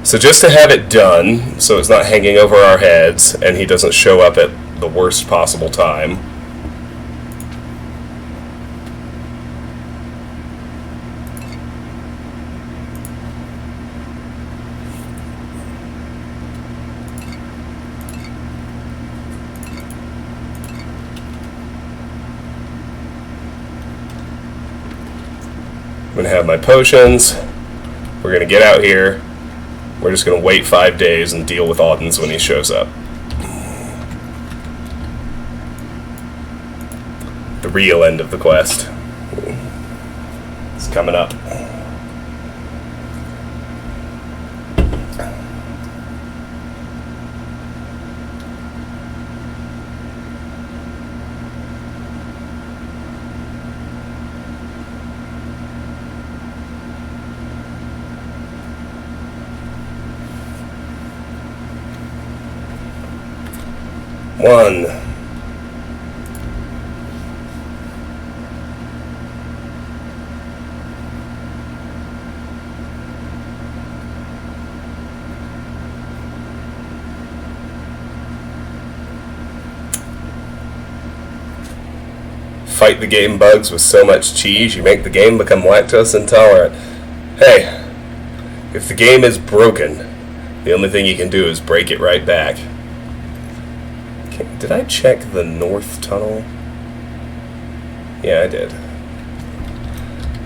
So just to have it done, so it's not hanging over our heads, and he doesn't show up at the worst possible time. I'm gonna have my potions. We're gonna get out here. We're just gonna wait 5 days and deal with Audens when he shows up. The real end of the quest. It's coming up. One. Fight the game bugs with so much cheese, you make the game become lactose intolerant. Hey, if the game is broken, the only thing you can do is break it right back. Did I check the north tunnel? Yeah, I did.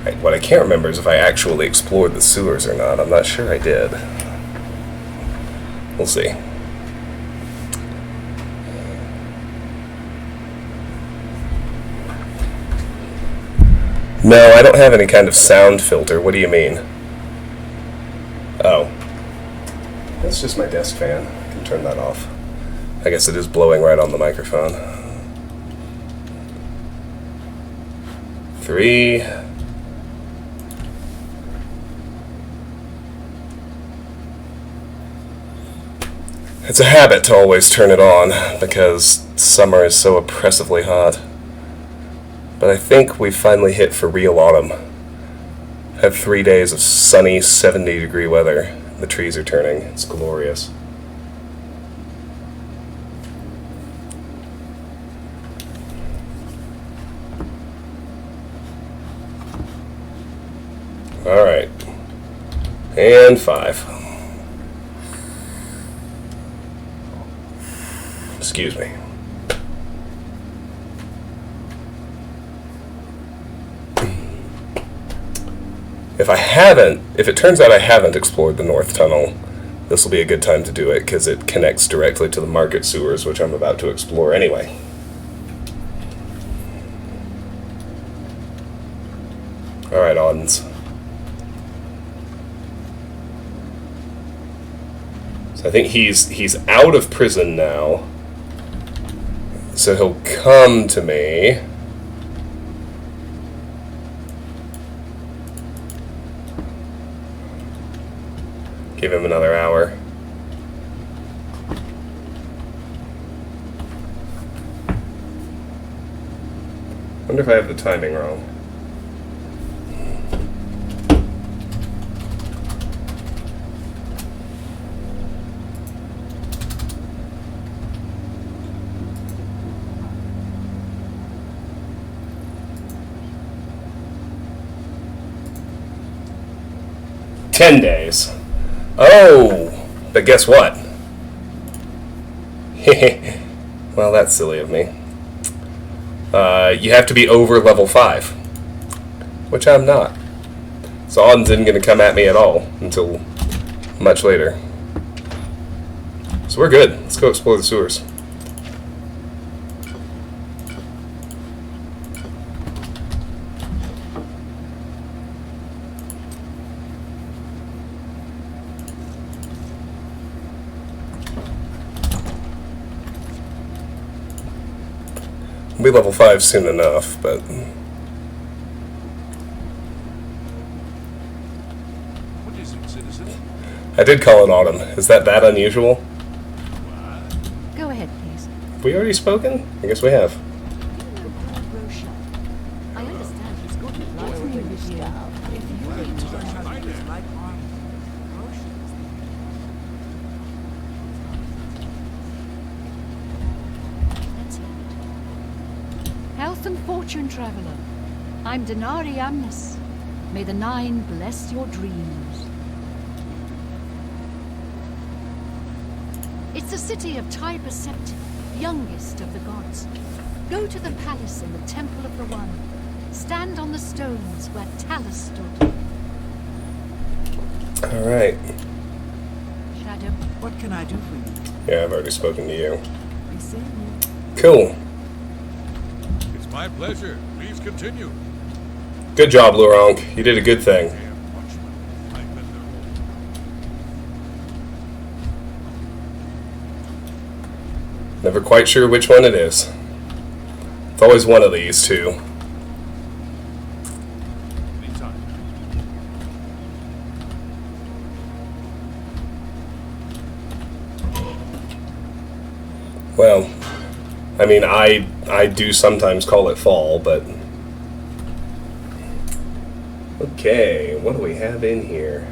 Right, what I can't remember is if I actually explored the sewers or not. I'm not sure I did. We'll see. No, I don't have any kind of sound filter. What do you mean? Oh. That's just my desk fan. I can turn that off. I guess it is blowing right on the microphone. 3. It's a habit to always turn it on because summer is so oppressively hot. But I think we've finally hit for real autumn. Had 3 days of sunny 70-degree weather. The trees are turning. It's glorious. Alright. And 5. Excuse me. If it turns out I haven't explored the North Tunnel, this will be a good time to do it, because it connects directly to the market sewers, which I'm about to explore anyway. Alright, Audens. So I think he's out of prison now. So he'll come to me. Give him another hour. Wonder if I have the timing wrong. "10 days. Oh, but guess what? Well, that's silly of me. You have to be over level 5, which I'm not. So Auden's isn't going to come at me at all until much later. So we're good. Let's go explore the sewers. We'll be level 5 soon enough, but... What is it, citizen? I did call it Autumn. Is that unusual? Go ahead, please. Have we already spoken? I guess we have. I understand he's got a lot of with you. If you need to learn how to use like arms, That's it. Health and fortune, traveler. I'm Denari Amnes. May the Nine bless your dreams. It's the city of Tiber Septim, youngest of the gods. Go to the palace in the Temple of the One. Stand on the stones where Talus stood. Alright. Shadow. what can I do for you? Yeah, I've already spoken to you. Be seeing you. Cool. It's my pleasure. Please continue. Good job, Laurent. You did a good thing. Damn watchman. I've been there. Never quite sure which one it is. It's always one of these two. Anytime. Well, I mean, I do sometimes call it fall, but... Okay, what do we have in here?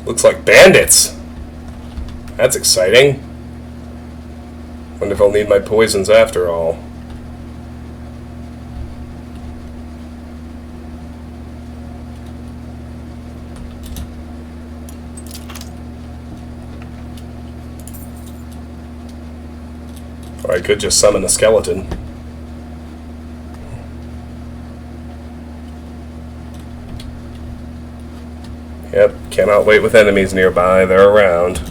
Looks like bandits! That's exciting. Wonder if I'll need my poisons after all. Or I could just summon a skeleton. Yep, cannot wait with enemies nearby. They're around.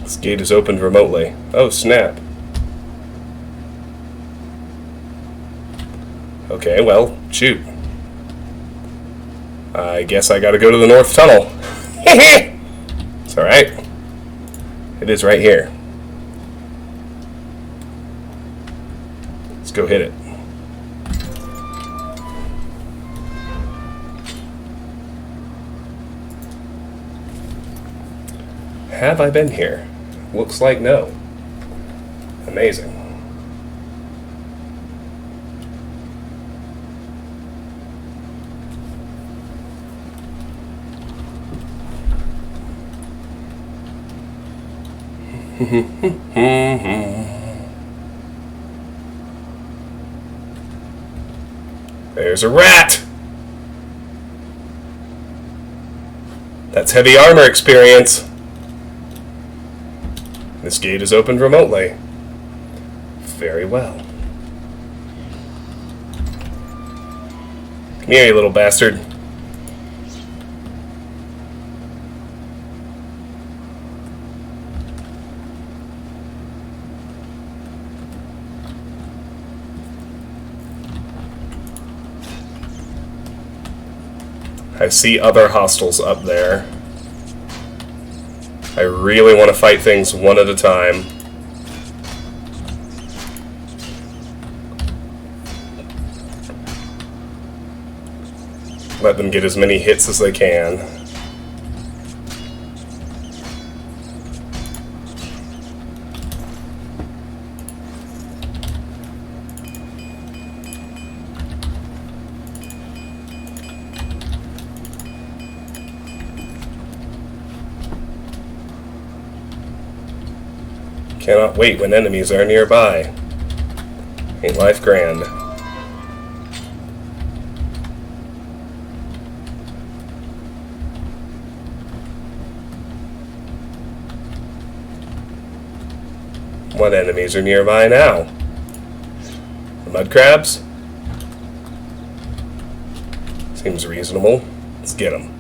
This gate is opened remotely. Oh, snap. Okay, well, shoot. I guess I gotta go to the North Tunnel. It's alright. It is right here. Let's go hit it. Have I been here? Looks like no. Amazing. There's a rat! That's heavy armor experience. This gate is opened remotely. Very well. Come here, you little bastard. I see other hostiles up there. I really want to fight things one at a time. Let them get as many hits as they can. Cannot wait when enemies are nearby. Ain't life grand? What enemies are nearby now? The mud crabs? Seems reasonable. Let's get them.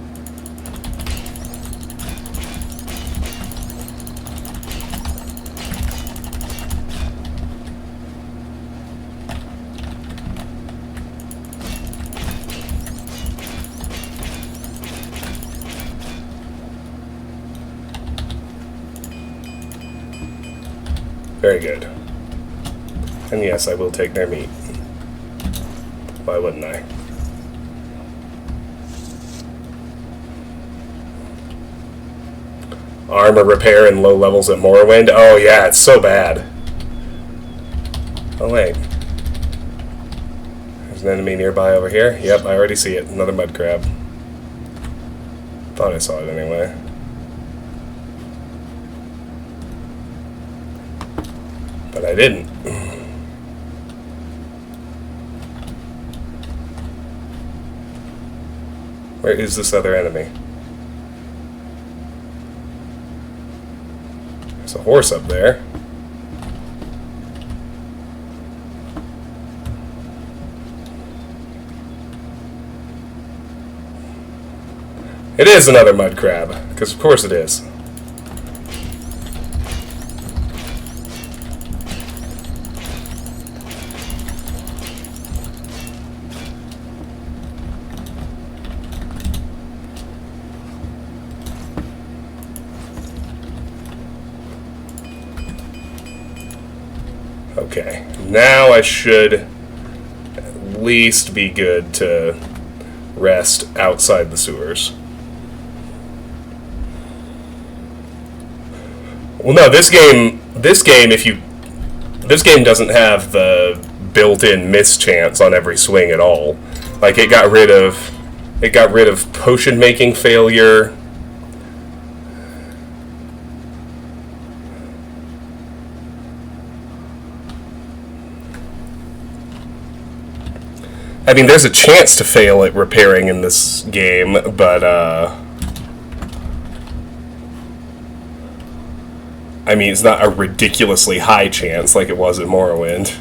Very good. And yes, I will take their meat. Why wouldn't I? Armor repair in low levels at Morrowind? Oh yeah, it's so bad. Oh wait. There's an enemy nearby over here. Yep, I already see it. Another mud crab. Thought I saw it anyway. But I didn't. Where is this other enemy? There's a horse up there. It is another mud crab, because of course it is. Okay, now I should at least be good to rest outside the sewers. Well, no, this game doesn't have the built-in miss chance on every swing at all. Like it got rid of potion making failure. I mean, there's a chance to fail at repairing in this game, but, I mean, it's not a ridiculously high chance like it was at Morrowind.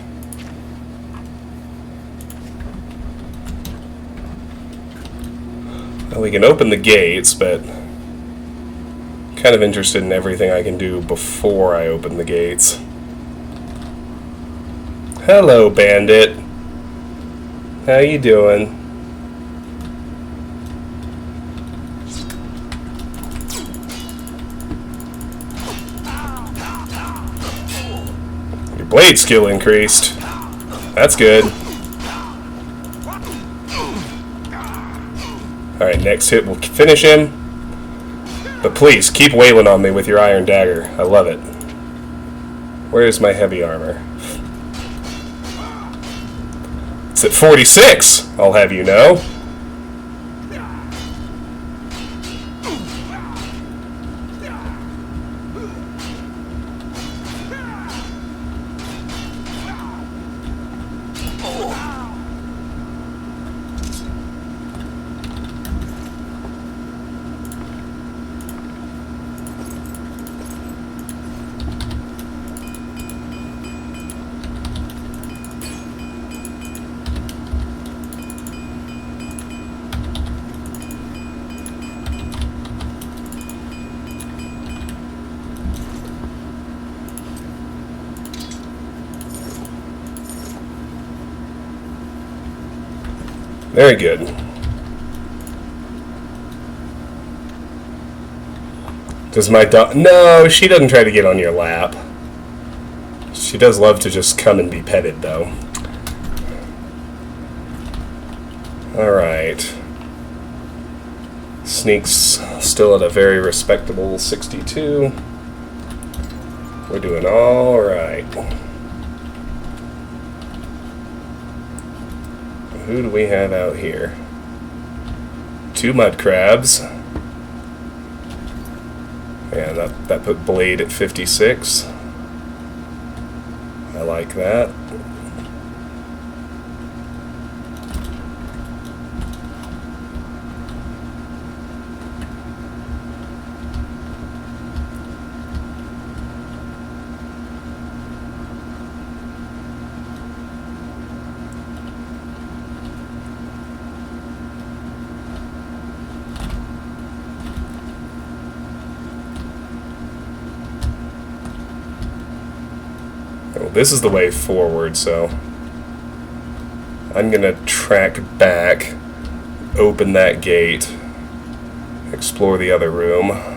Well, we can open the gates, but I'm kind of interested in everything I can do before I open the gates. Hello, bandit. How you doing? Your blade skill increased. That's good. Alright, next hit will finish him. But please, keep wailing on me with your iron dagger. I love it. Where's my heavy armor? It's at 46, I'll have you know. Very good. Does my dog... No, she doesn't try to get on your lap. She does love to just come and be petted, though. Alright. Sneak's still at a very respectable 62. We're doing alright. Who do we have out here? 2 mud crabs. Yeah, that put Blade at 56. I like that. This is the way forward, so I'm gonna track back, open that gate, explore the other room.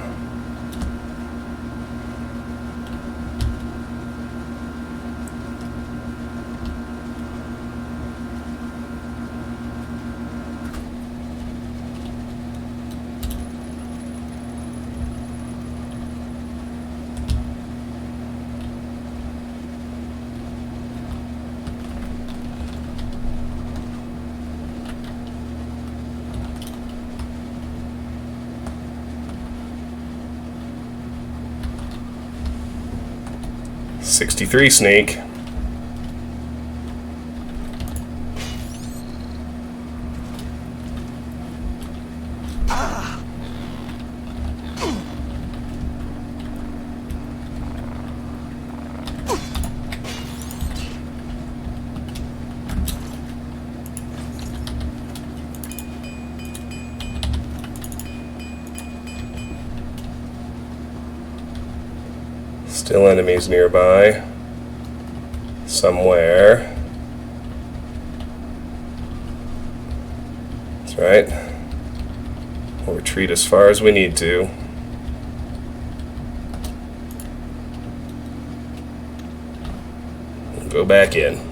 .63 Snake. Still enemies nearby. Somewhere. That's right. We'll retreat as far as we need to. We'll go back in.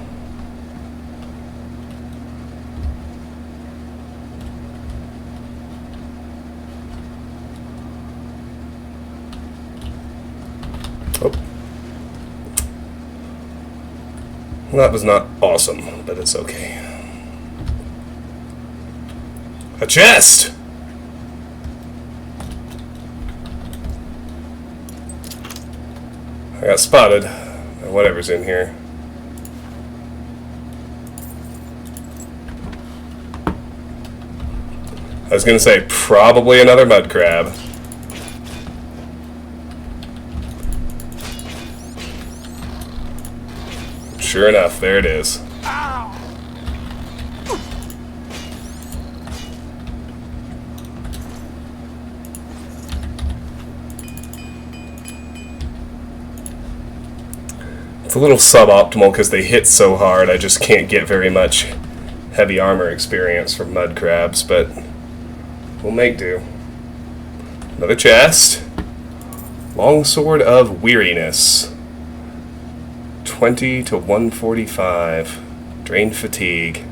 That was not awesome, but it's okay. A chest! I got spotted. Whatever's in here. I was gonna say, probably another mud crab. Sure enough, there it is. It's a little suboptimal because they hit so hard I just can't get very much heavy armor experience from mud crabs, but we'll make do. Another chest. Longsword of Weariness. 20 to 145. Drain fatigue.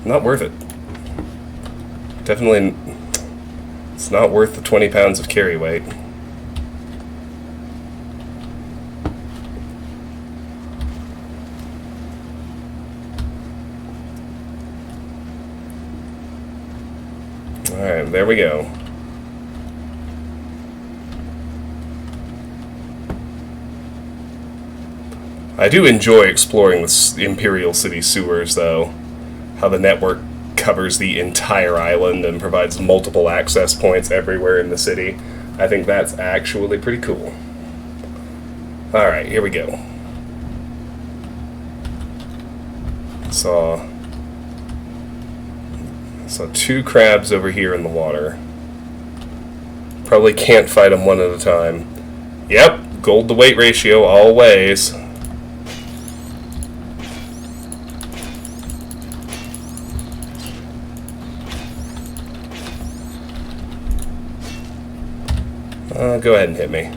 Not worth it. Definitely, it's not worth the 20 pounds of carry weight. Alright, there we go. I do enjoy exploring the Imperial City sewers, though. How the network covers the entire island and provides multiple access points everywhere in the city. I think that's actually pretty cool. Alright, here we go. Saw 2 crabs over here in the water. Probably can't fight them one at a time. Yep, gold to weight ratio always. Go ahead and hit me.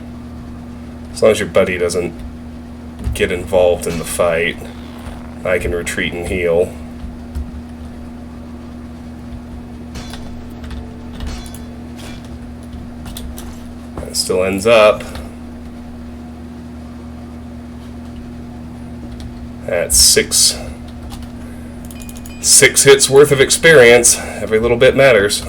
As long as your buddy doesn't get involved in the fight, I can retreat and heal. It still ends up at six hits worth of experience. Every little bit matters.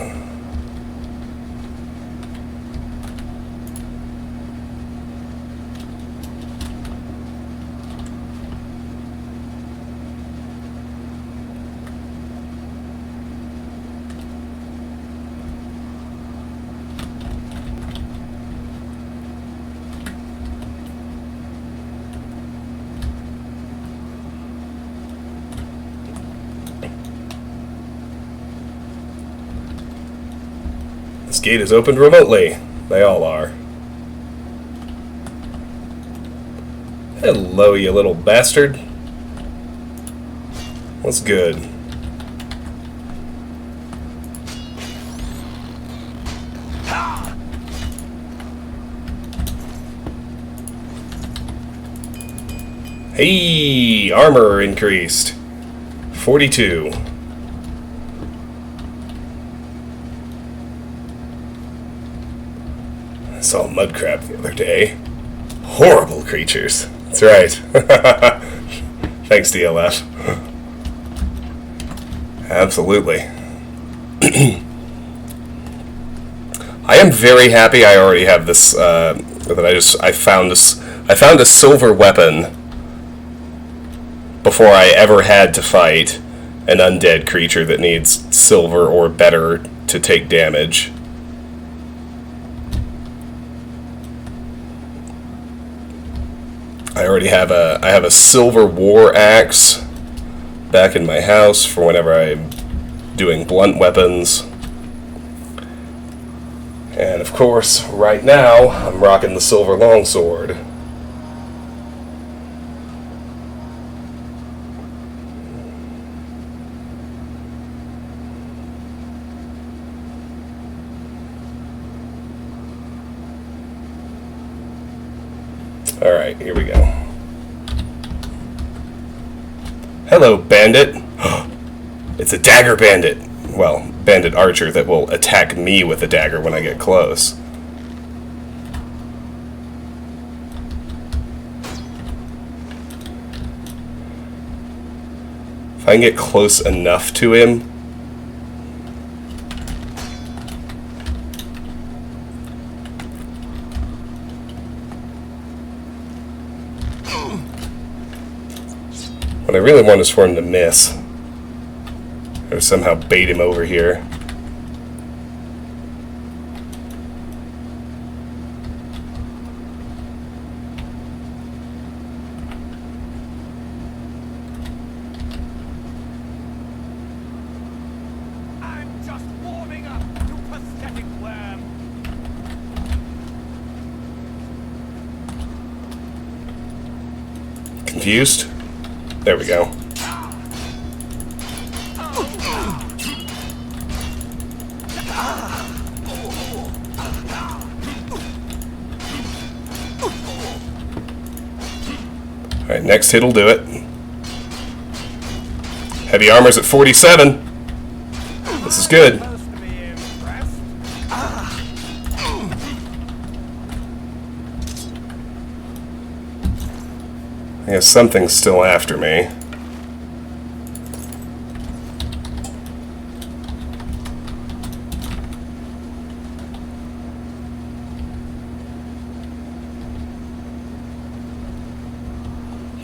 This gate is opened remotely. They all are. Hello, you little bastard. What's good? Hey, armor increased. 42. I saw a mud crab the other day. Horrible creatures. That's right. Thanks, DLF. Absolutely. I am very happy I already have this, that I found a silver weapon before I ever had to fight an undead creature that needs silver or better to take damage. I already have a silver war axe back in my house for whenever I'm doing blunt weapons. And of course, right now, I'm rocking the silver longsword. Alright, here we go. Hello, bandit. It's a dagger bandit. Well, bandit archer that will attack me with a dagger when I get close. If I can get close enough to him, what I really want is for him to miss. Or somehow bait him over here. I'm just warming up, you pathetic worm. Confused? There we go. Alright, next hit'll do it. Heavy armor's at 47. This is good. Supposed to be impressed. I guess something's still after me.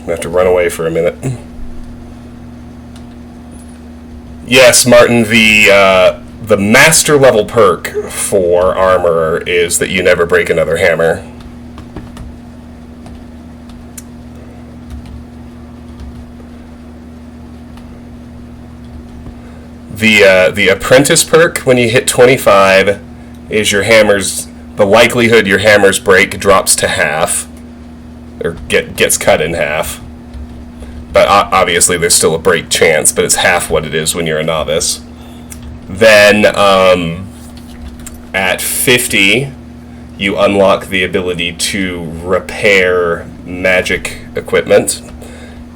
I have to run away for a minute. Yes, Martin, the master level perk for armor is that you never break another hammer. The apprentice perk, when you hit 25, is your hammers, the likelihood your hammers break drops to half. Or gets cut in half. But obviously there's still a break chance, but it's half what it is when you're a novice. Then at 50, you unlock the ability to repair magic equipment.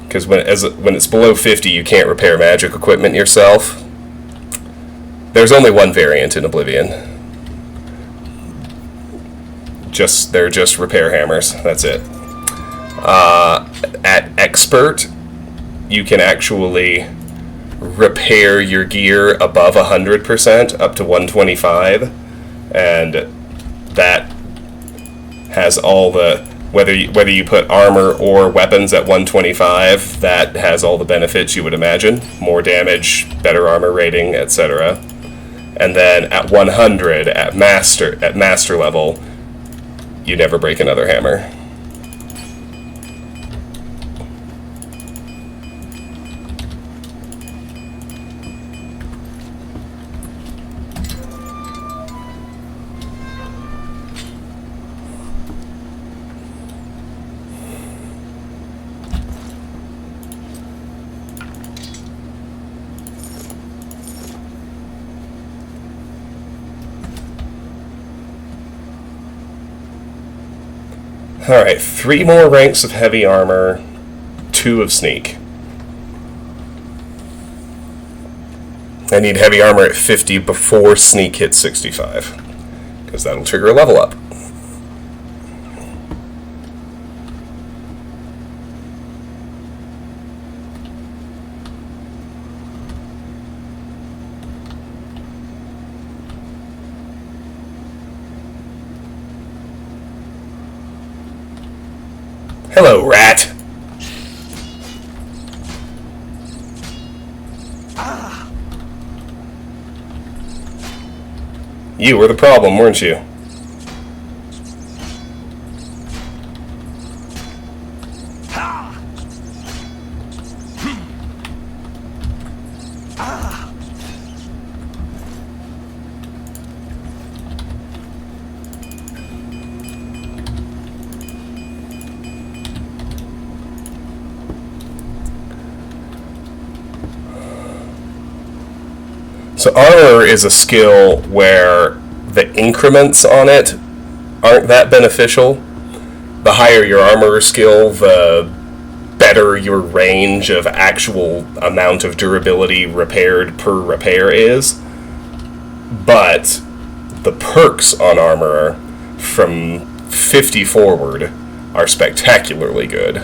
Because when it's below 50, you can't repair magic equipment yourself. There's only one variant in Oblivion. They're just repair hammers. That's it. At expert, you can actually repair your gear above 100%, up to 125, and that has all the whether you put armor or weapons at 125, that has all the benefits you would imagine: more damage, better armor rating, etc. And then at 100, at master level, you never break another hammer. Alright, 3 more ranks of heavy armor, 2 of sneak. I need heavy armor at 50 before sneak hits 65, because that'll trigger a level up. Hello, rat. You were the problem, weren't you? So armor is a skill where the increments on it aren't that beneficial. The higher your armor skill, the better your range of actual amount of durability repaired per repair is. But the perks on armor from 50 forward are spectacularly good.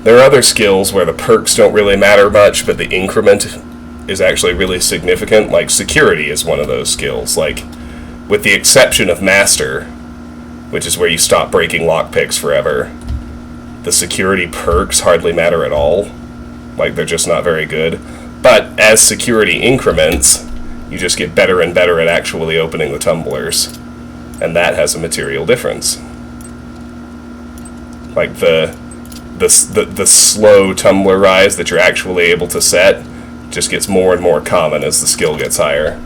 There are other skills where the perks don't really matter much, but the increment is actually really significant. Like security is one of those skills. Like, with the exception of Master, which is where you stop breaking lockpicks forever, the security perks hardly matter at all. Like, they're just not very good. But as security increments, you just get better and better at actually opening the tumblers. And that has a material difference. Like the slow tumbler rise that you're actually able to set just gets more and more common as the skill gets higher.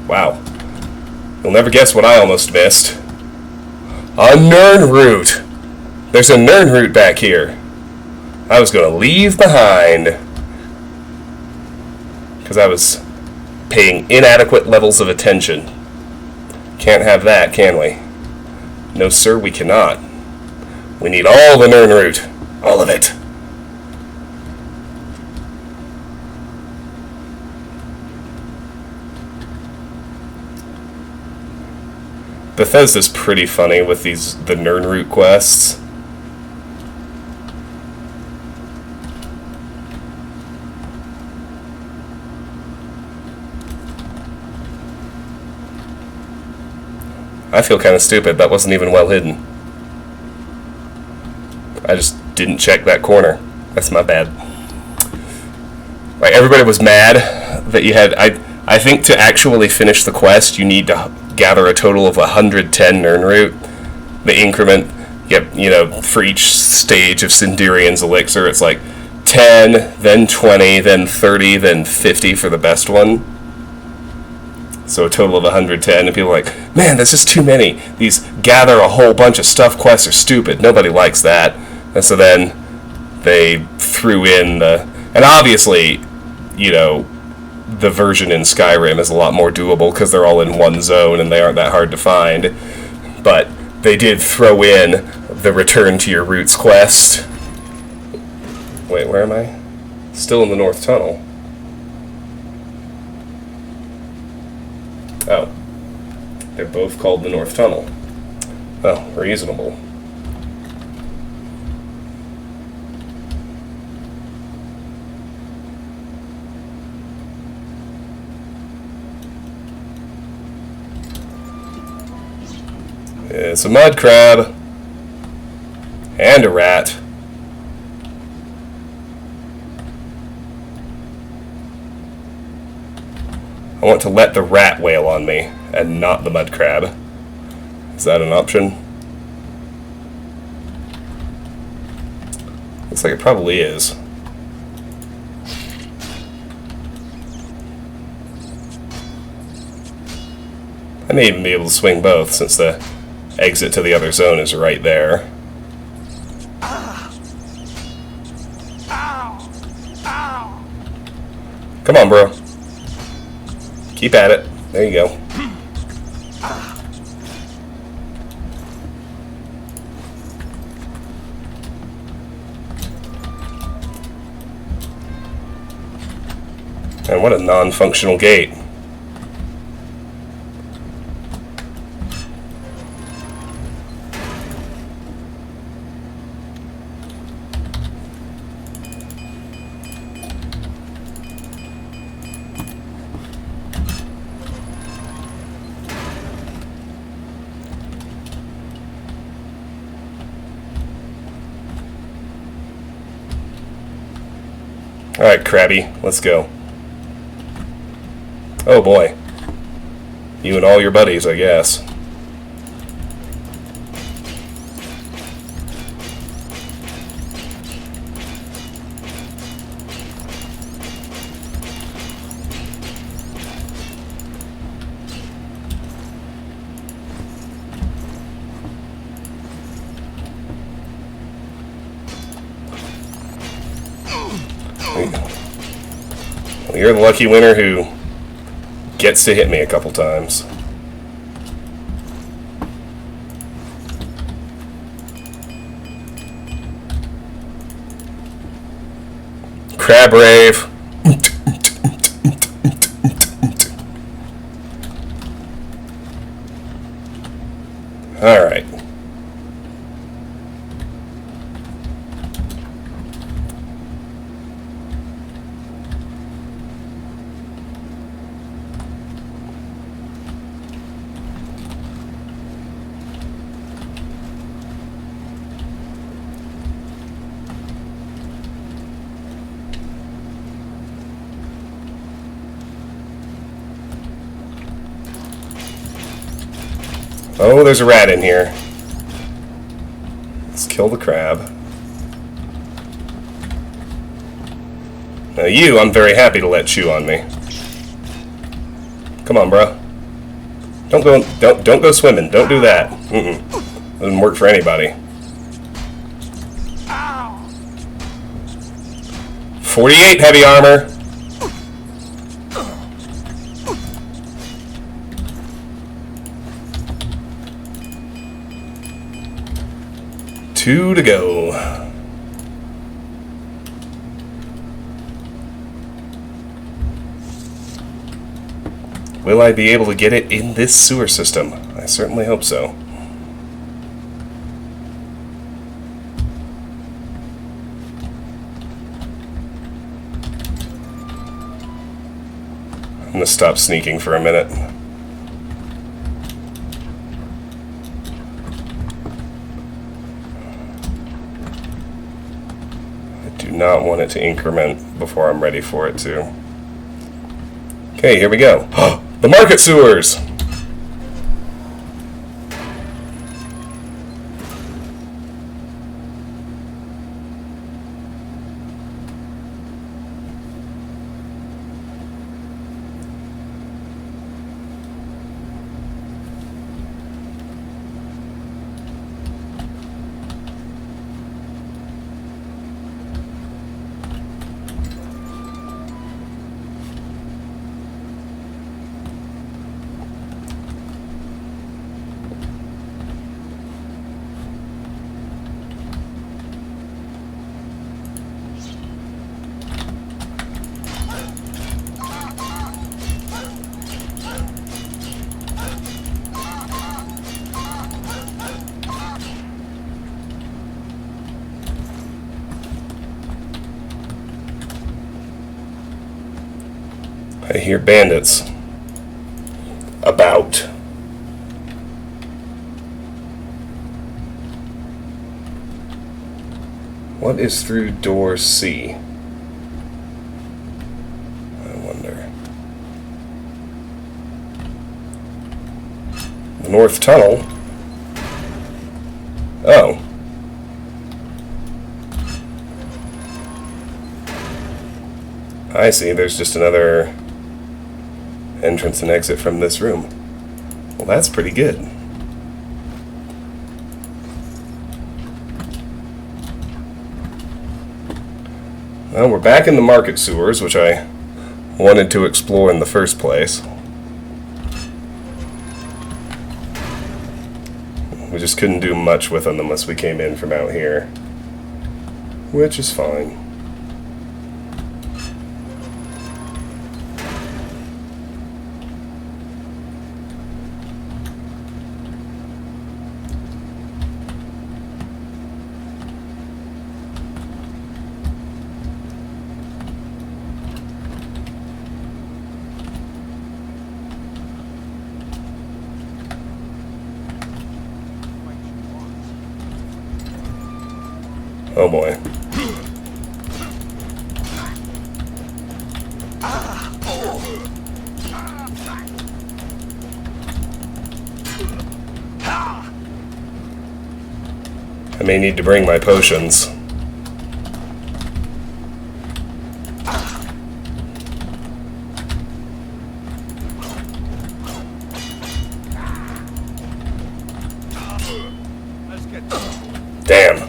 Wow. You'll never guess what I almost missed. A Nern route! There's a Nern route back here. I was going to leave behind because I was paying inadequate levels of attention. Can't have that, can we? No, sir, we cannot. We need all the Nern route. All of it. Bethesda's pretty funny with the Nern route quests. I feel kind of stupid. That wasn't even well hidden. I just didn't check that corner. That's my bad. Like, everybody was mad that you had... I think to actually finish the quest, you need to gather a total of 110 Nern root. The increment, for each stage of Sindirian's elixir, it's like 10, then 20, then 30, then 50 for the best one. So a total of 110, and people are like, man, that's just too many. These gather a whole bunch of stuff quests are stupid. Nobody likes that. And so then they threw in the... And obviously, you know, the version in Skyrim is a lot more doable because they're all in one zone and they aren't that hard to find. But they did throw in the Return to Your Roots quest. Wait, where am I? Still in the North Tunnel. Oh. They're both called the North Tunnel. Oh, reasonable. It's a mud crab. And a rat. I want to let the rat wail on me, and not the mud crab. Is that an option? Looks like it probably is. I may even be able to swing both, since the exit to the other zone is right there. Come on, bro. Keep at it. There you go. And what a non-functional gate. Alright, Krabby, let's go. Oh boy. You and all your buddies, I guess. Well, you're the lucky winner who gets to hit me a couple times. Crab rave. All right. Oh, there's a rat in here. Let's kill the crab. Now you, I'm very happy to let chew on me. Come on, bro. Don't go swimming. Don't do that. Doesn't work for anybody. 48 heavy armor. Two to go. Will I be able to get it in this sewer system? I certainly hope so. I'm gonna stop sneaking for a minute. Not want it to increment before I'm ready for it to. Okay, here we go. The market sewers! I hear bandits. About. What is through door C? I wonder. The North Tunnel? Oh. I see, there's just another entrance and exit from this room. Well, that's pretty good. Well, we're back in the market sewers, which I wanted to explore in the first place. We just couldn't do much with them unless we came in from out here, which is fine. Oh boy. I may need to bring my potions. Damn.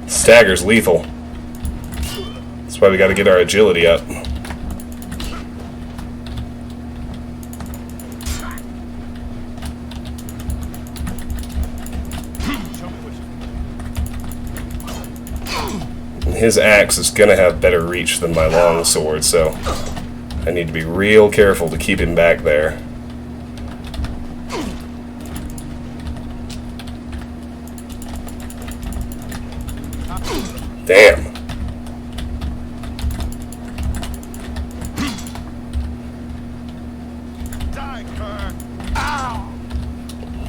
Stagger's lethal. That's why we gotta get our agility up. And his axe is gonna have better reach than my long sword, so I need to be real careful to keep him back there. Damn.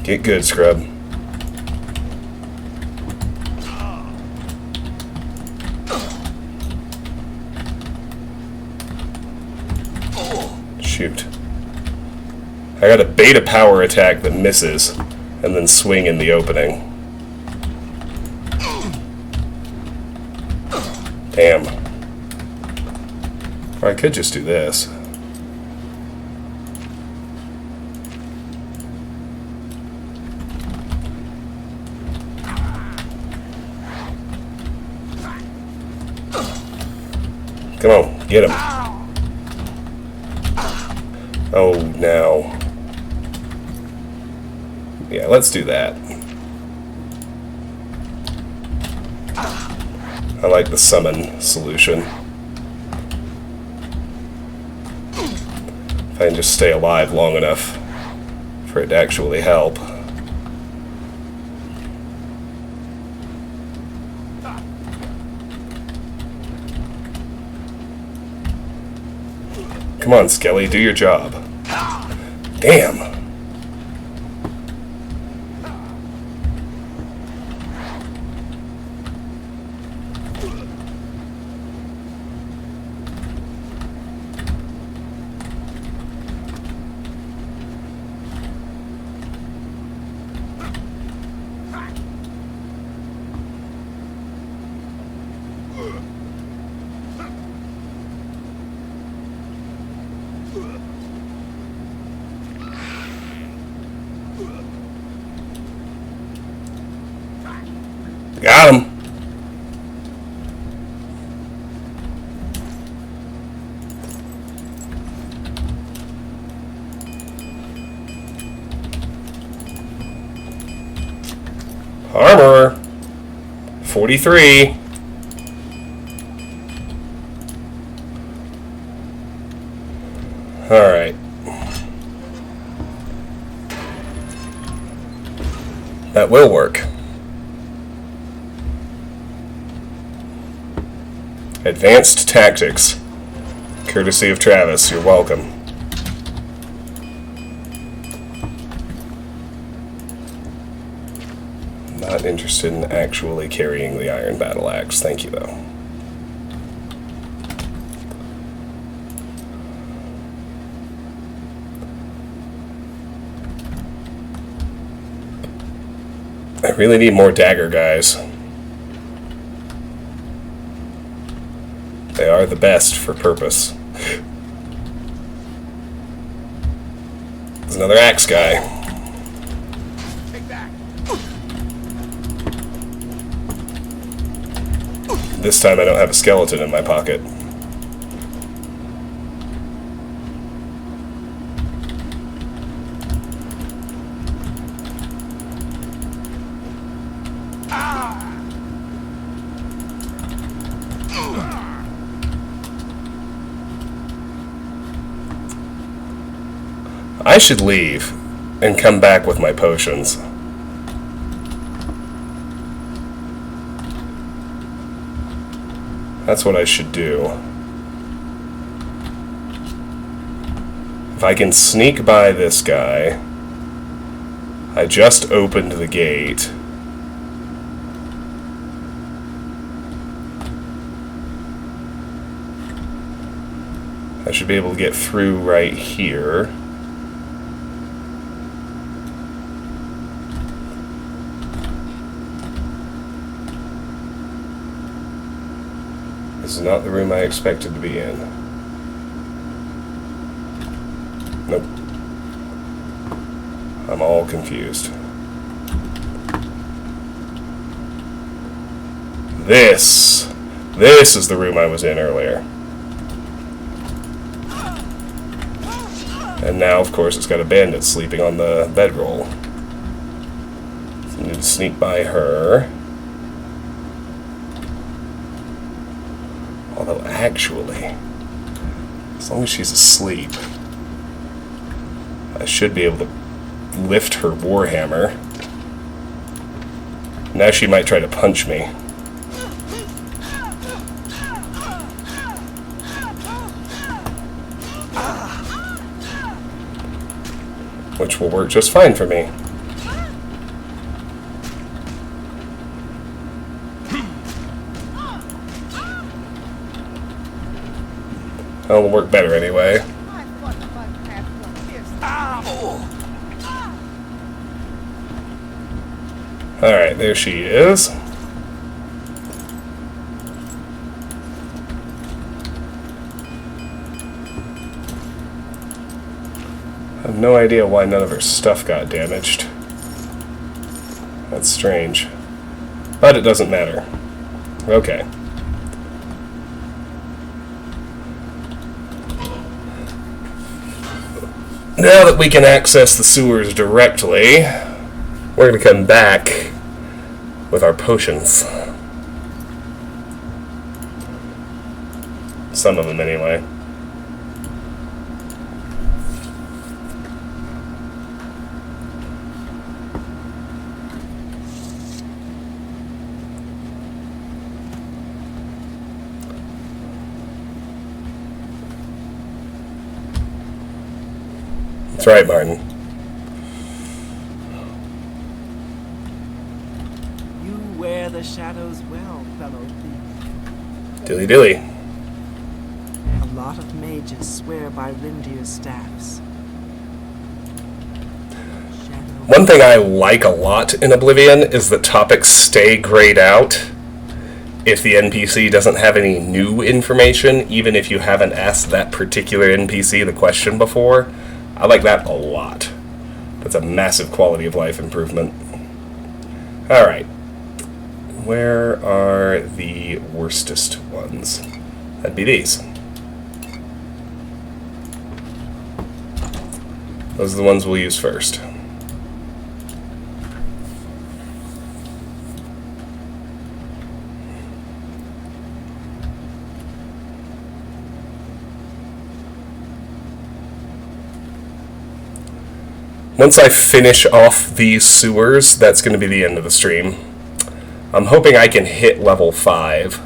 Get good, scrub. Shoot. I got a beta power attack that misses, and then swing in the opening. Damn. Or I could just do this. Come on, get him. Oh, no. Yeah, let's do that. I like the summon solution. If I can just stay alive long enough for it to actually help. Come on, Skelly, do your job. Damn. Got him. Armor. 43. All right. That will work. Advanced tactics. Courtesy of Travis. You're welcome. Not interested in actually carrying the iron battle axe. Thank you, though. I really need more dagger guys. They are the best for purpose. There's another axe guy. Take that. This time I don't have a skeleton in my pocket. I should leave and come back with my potions. That's what I should do. If I can sneak by this guy. I just opened the gate. I should be able to get through right here. This is not the room I expected to be in. Nope. I'm all confused. This is the room I was in earlier. And now, of course, it's got a bandit sleeping on the bedroll. So I need to sneak by her. Although, actually, as long as she's asleep, I should be able to lift her warhammer. Now she might try to punch me. Which will work just fine for me. It'll work better anyway. Alright, there she is. I have no idea why none of her stuff got damaged. That's strange. But it doesn't matter. Okay. Now that we can access the sewers directly, we're going to come back with our potions. Some of them, anyway. That's right, Martin. You wear the shadows well, fellow thief. Dilly dilly. A lot of mages swear by Rindir's staffs. One thing I like a lot in Oblivion is that topics stay grayed out if the NPC doesn't have any new information, even if you haven't asked that particular NPC the question before. I like that a lot. That's a massive quality of life improvement. Alright. Where are the worstest ones? That'd be these. Those are the ones we'll use first. Once I finish off these sewers, that's going to be the end of the stream. I'm hoping I can hit level 5.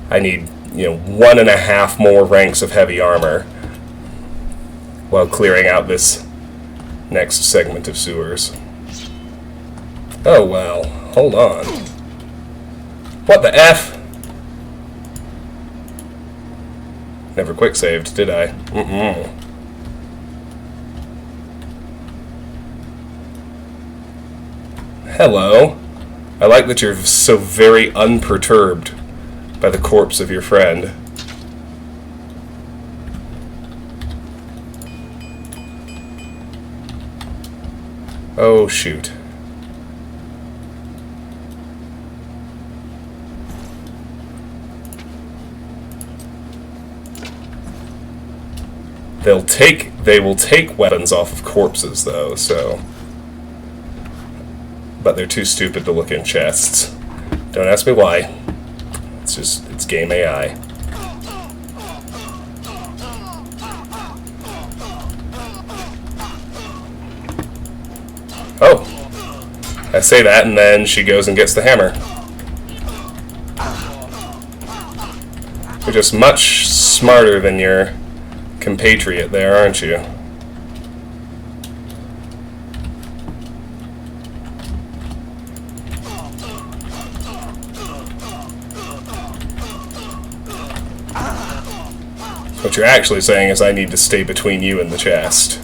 I need, 1.5 more ranks of heavy armor while clearing out this next segment of sewers. Oh, well. Hold on. What the F? Never quick saved, did I? Hello. I like that you're so very unperturbed by the corpse of your friend. Oh, shoot. They will take weapons off of corpses, though, so... But they're too stupid to look in chests. Don't ask me why. It's game AI. Oh! I say that, and then she goes and gets the hammer. You're just much smarter than your compatriot there, aren't you? What you're actually saying is I need to stay between you and the chest.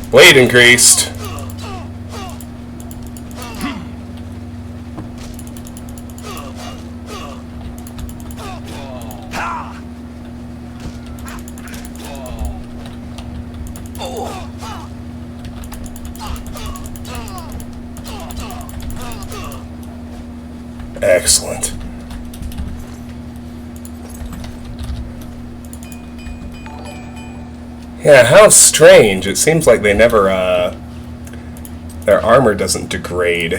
Blade increased. Excellent. Yeah, how strange. It seems like they never, their armor doesn't degrade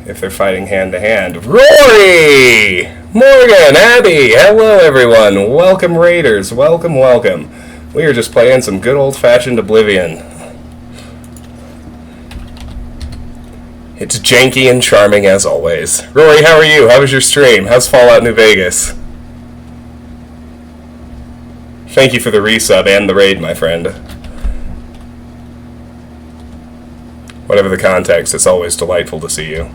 if they're fighting hand-to-hand. Rory! Morgan, Abby, hello everyone. Welcome Raiders, welcome, welcome. We are just playing some good old-fashioned Oblivion. It's janky and charming as always. Rory, how are you? How was your stream? How's Fallout New Vegas? Thank you for the resub and the raid, my friend. Whatever the context, it's always delightful to see you.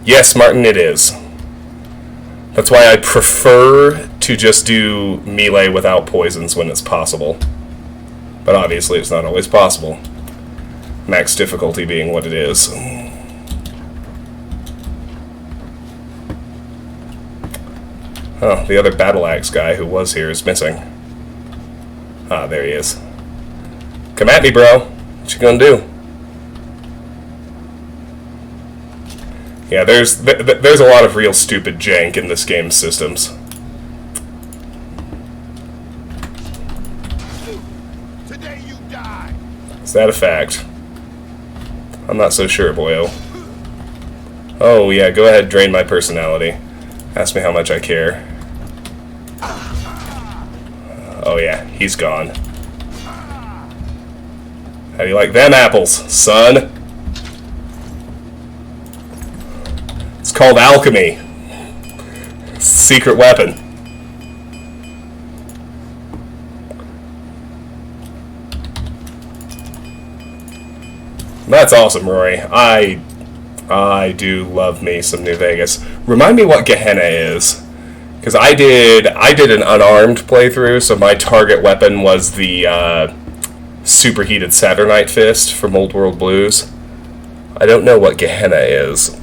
Yes, Martin, it is. That's why I prefer to just do melee without poisons when it's possible. But obviously it's not always possible. Max difficulty being what it is. Oh, the other battle axe guy who was here is missing. Ah, there he is. Come at me, bro. What you gonna do? Yeah, there's a lot of real stupid jank in this game's systems. Today you die. Is that a fact? I'm not so sure, boyo. Oh, yeah, go ahead, drain my personality. Ask me how much I care. Oh, yeah, he's gone. How do you like them apples, son? It's called alchemy. Secret weapon. That's awesome, Rory. I do love me some New Vegas. Remind me what Gehenna is, because I did an unarmed playthrough, so my target weapon was the superheated Saturnite fist from Old World Blues. I don't know what Gehenna is.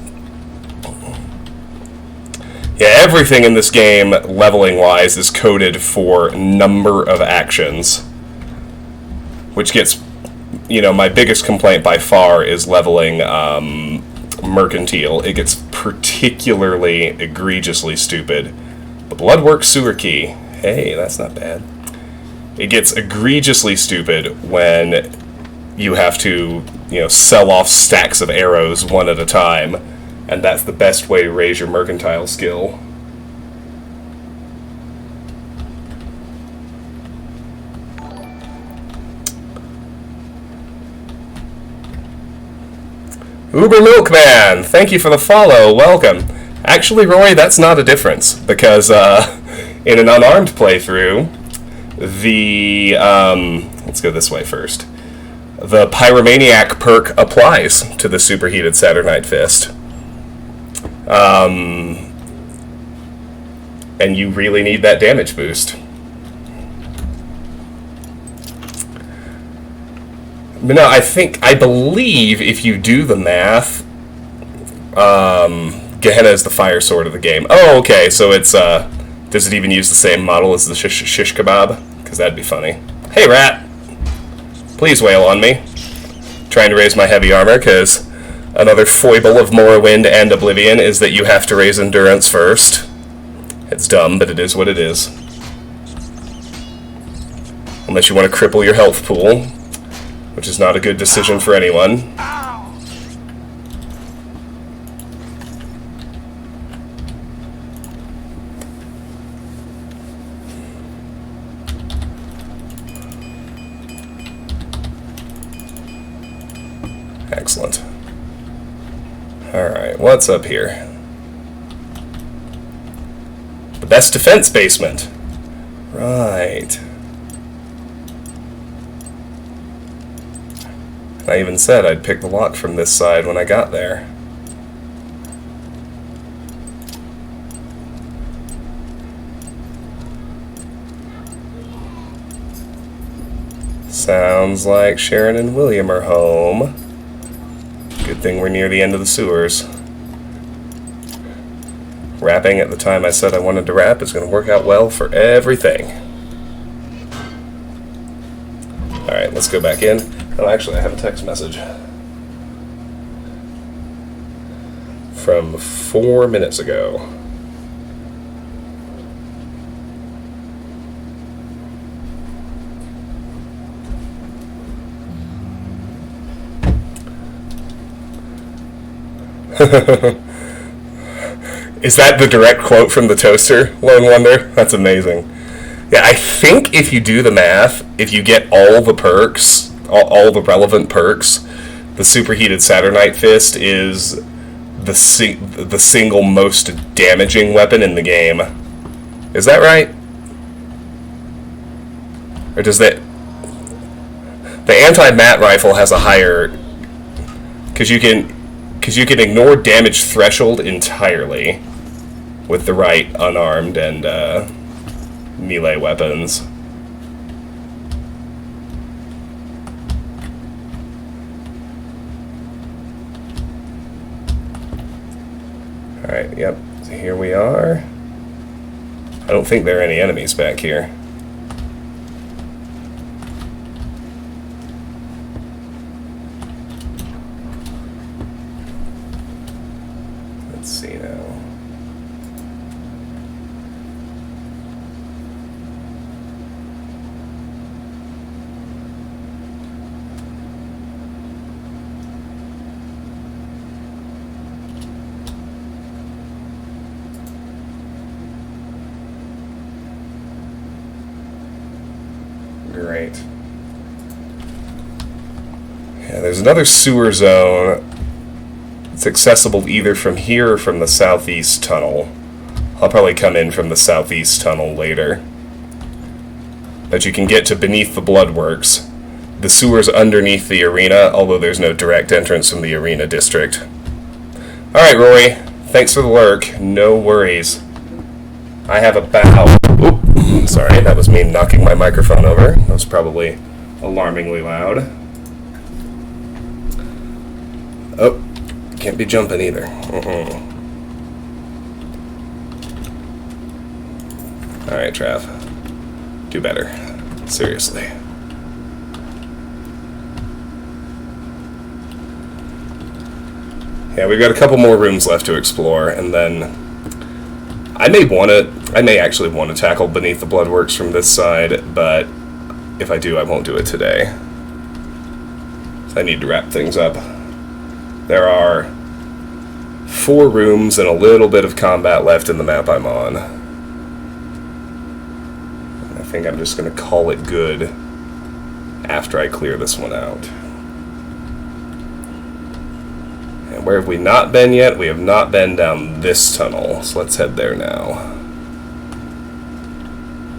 Yeah, everything in this game, leveling-wise, is coded for number of actions, which gets, my biggest complaint by far is leveling Mercantile. It gets particularly egregiously stupid. The Bloodworks Sewer Key. Hey, that's not bad. It gets egregiously stupid when you have to, sell off stacks of arrows one at a time, and that's the best way to raise your mercantile skill. Uber Milkman, thank you for the follow. Welcome. Actually, Roy, that's not a difference because in an unarmed playthrough, the let's go this way first. The Pyromaniac perk applies to the superheated Saturnite Fist. And you really need that damage boost. But no, I believe if you do the math, Gehenna is the fire sword of the game. Oh, okay, so it's, does it even use the same model as the shish kebab? Because that'd be funny. Hey, rat! Please wail on me. Trying to raise my heavy armor, because another foible of Morrowind and Oblivion is that you have to raise endurance first. It's dumb, but it is what it is. Unless you want to cripple your health pool, which is not a good decision for anyone. Excellent. Alright, what's up here? The best defense basement. Right. I even said I'd pick the lock from this side when I got there. Sounds like Sharon and William are home. Good thing we're near the end of the sewers. Rapping at the time I said I wanted to rap is going to work out well for everything. Alright, let's go back in. Oh, actually, I have a text message. From 4 minutes ago. Is that the direct quote from the toaster, Lone Wonder? That's amazing. Yeah, I think if you do the math, if you get all the perks, all the relevant perks, the superheated Saturnite Fist is the single most damaging weapon in the game. Is that right? Or does that... The anti-mat rifle has a higher... Because you can ignore damage threshold entirely with the right unarmed and melee weapons. Alright, yep, so here we are. I don't think there are any enemies back here. Let's see now. Great. Yeah, there's another sewer zone. It's accessible either from here or from the southeast tunnel. I'll probably come in from the southeast tunnel later. But you can get to beneath the Bloodworks. The sewer's underneath the arena, although there's no direct entrance from the arena district. Alright, Rory. Thanks for the lurk. No worries. I have a bow. Oop. Sorry, that was me knocking my microphone over. That was probably alarmingly loud. Oh, can't be jumping either. Alright, Trav. Do better. Seriously. Yeah, we've got a couple more rooms left to explore, and then I may actually want to tackle Beneath the Bloodworks from this side, but if I do, I won't do it today. I need to wrap things up. There are 4 rooms and a little bit of combat left in the map I'm on. I think I'm just going to call it good after I clear this one out. And where have we not been yet? We have not been down this tunnel, so let's head there now.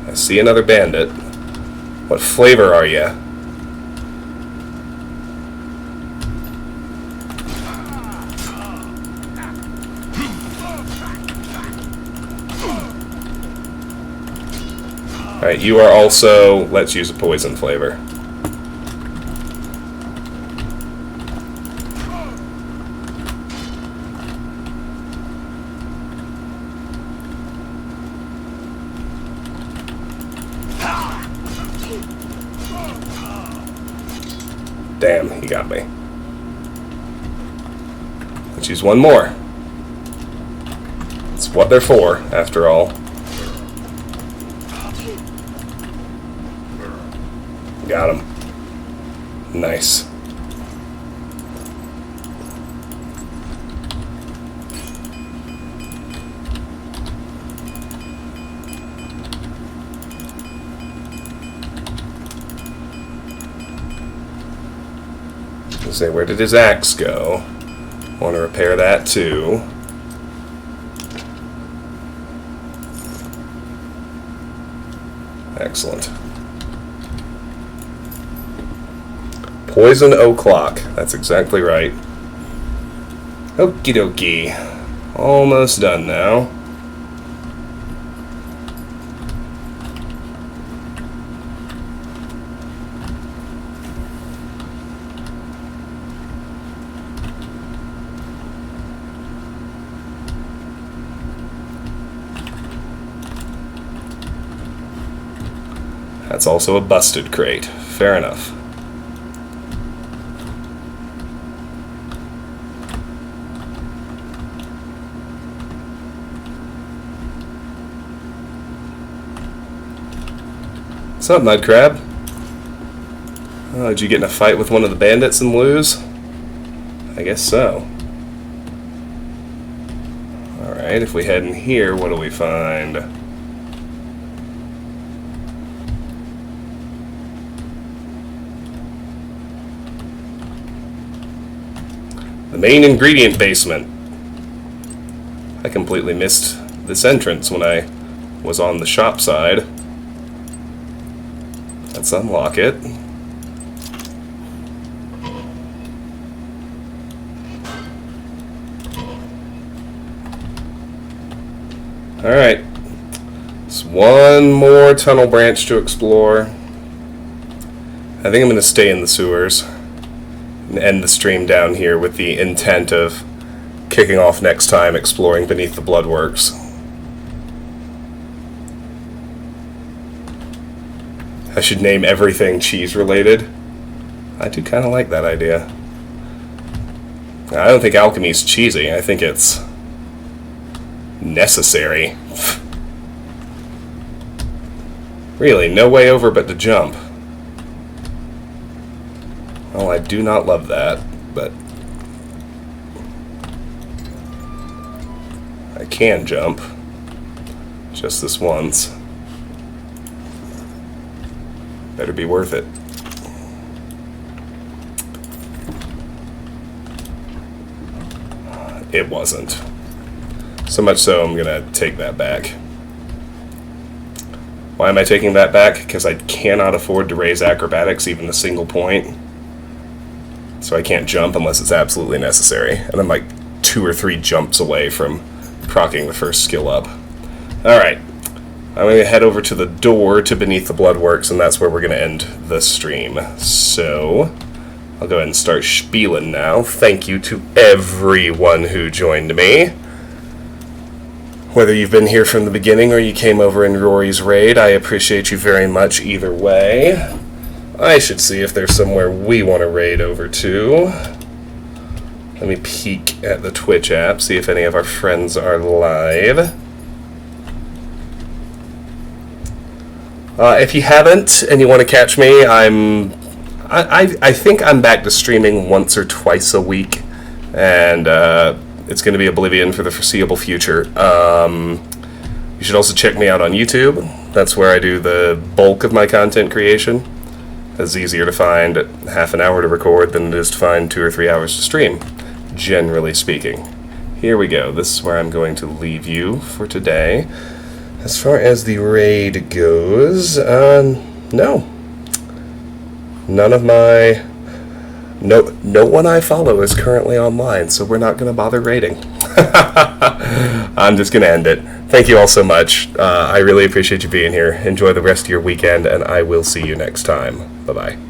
I see another bandit. What flavor are you? Alright, you are also... Let's use a poison flavor. Damn, he got me. Let's use one more. It's what they're for, after all. Got him. Nice. Say, where did his axe go? Want to repair that too. Excellent. Poison o'clock. That's exactly right. Okie dokie. Almost done now. That's also a busted crate. Fair enough. What's up, Mud Crab? Oh, did you get in a fight with one of the bandits and lose? I guess so. Alright, if we head in here, what do we find? The main ingredient basement. I completely missed this entrance when I was on the shop side. Let's unlock it. Alright. Just one more tunnel branch to explore. I think I'm going to stay in the sewers and end the stream down here with the intent of kicking off next time exploring beneath the Bloodworks. I should name everything cheese related. I do kind of like that idea. I don't think alchemy's cheesy. I think it's necessary. Really, no way over but to jump. Well, I do not love that, but I can jump. Just this once. Better be worth it. It wasn't. So much so I'm gonna take that back. Why am I taking that back? Because I cannot afford to raise acrobatics even a single point. So I can't jump unless it's absolutely necessary. And I'm like 2 or 3 jumps away from proccing the first skill up. Alright. I'm going to head over to the door to Beneath the Bloodworks, and that's where we're going to end the stream. So, I'll go ahead and start spieling now. Thank you to everyone who joined me. Whether you've been here from the beginning or you came over in Rory's raid, I appreciate you very much either way. I should see if there's somewhere we want to raid over to. Let me peek at the Twitch app, see if any of our friends are live. If you haven't and you want to catch me, I think I'm back to streaming once or twice a week, and it's going to be Oblivion for the foreseeable future. You should also check me out on YouTube. That's where I do the bulk of my content creation. It's easier to find half an hour to record than it is to find 2 or 3 hours to stream. generally speaking. Here we go. This is where I'm going to leave you for today. As far as the raid goes, no. None of my... No one I follow is currently online, so we're not going to bother raiding. I'm just going to end it. Thank you all so much. I really appreciate you being here. Enjoy the rest of your weekend, and I will see you next time. Bye-bye.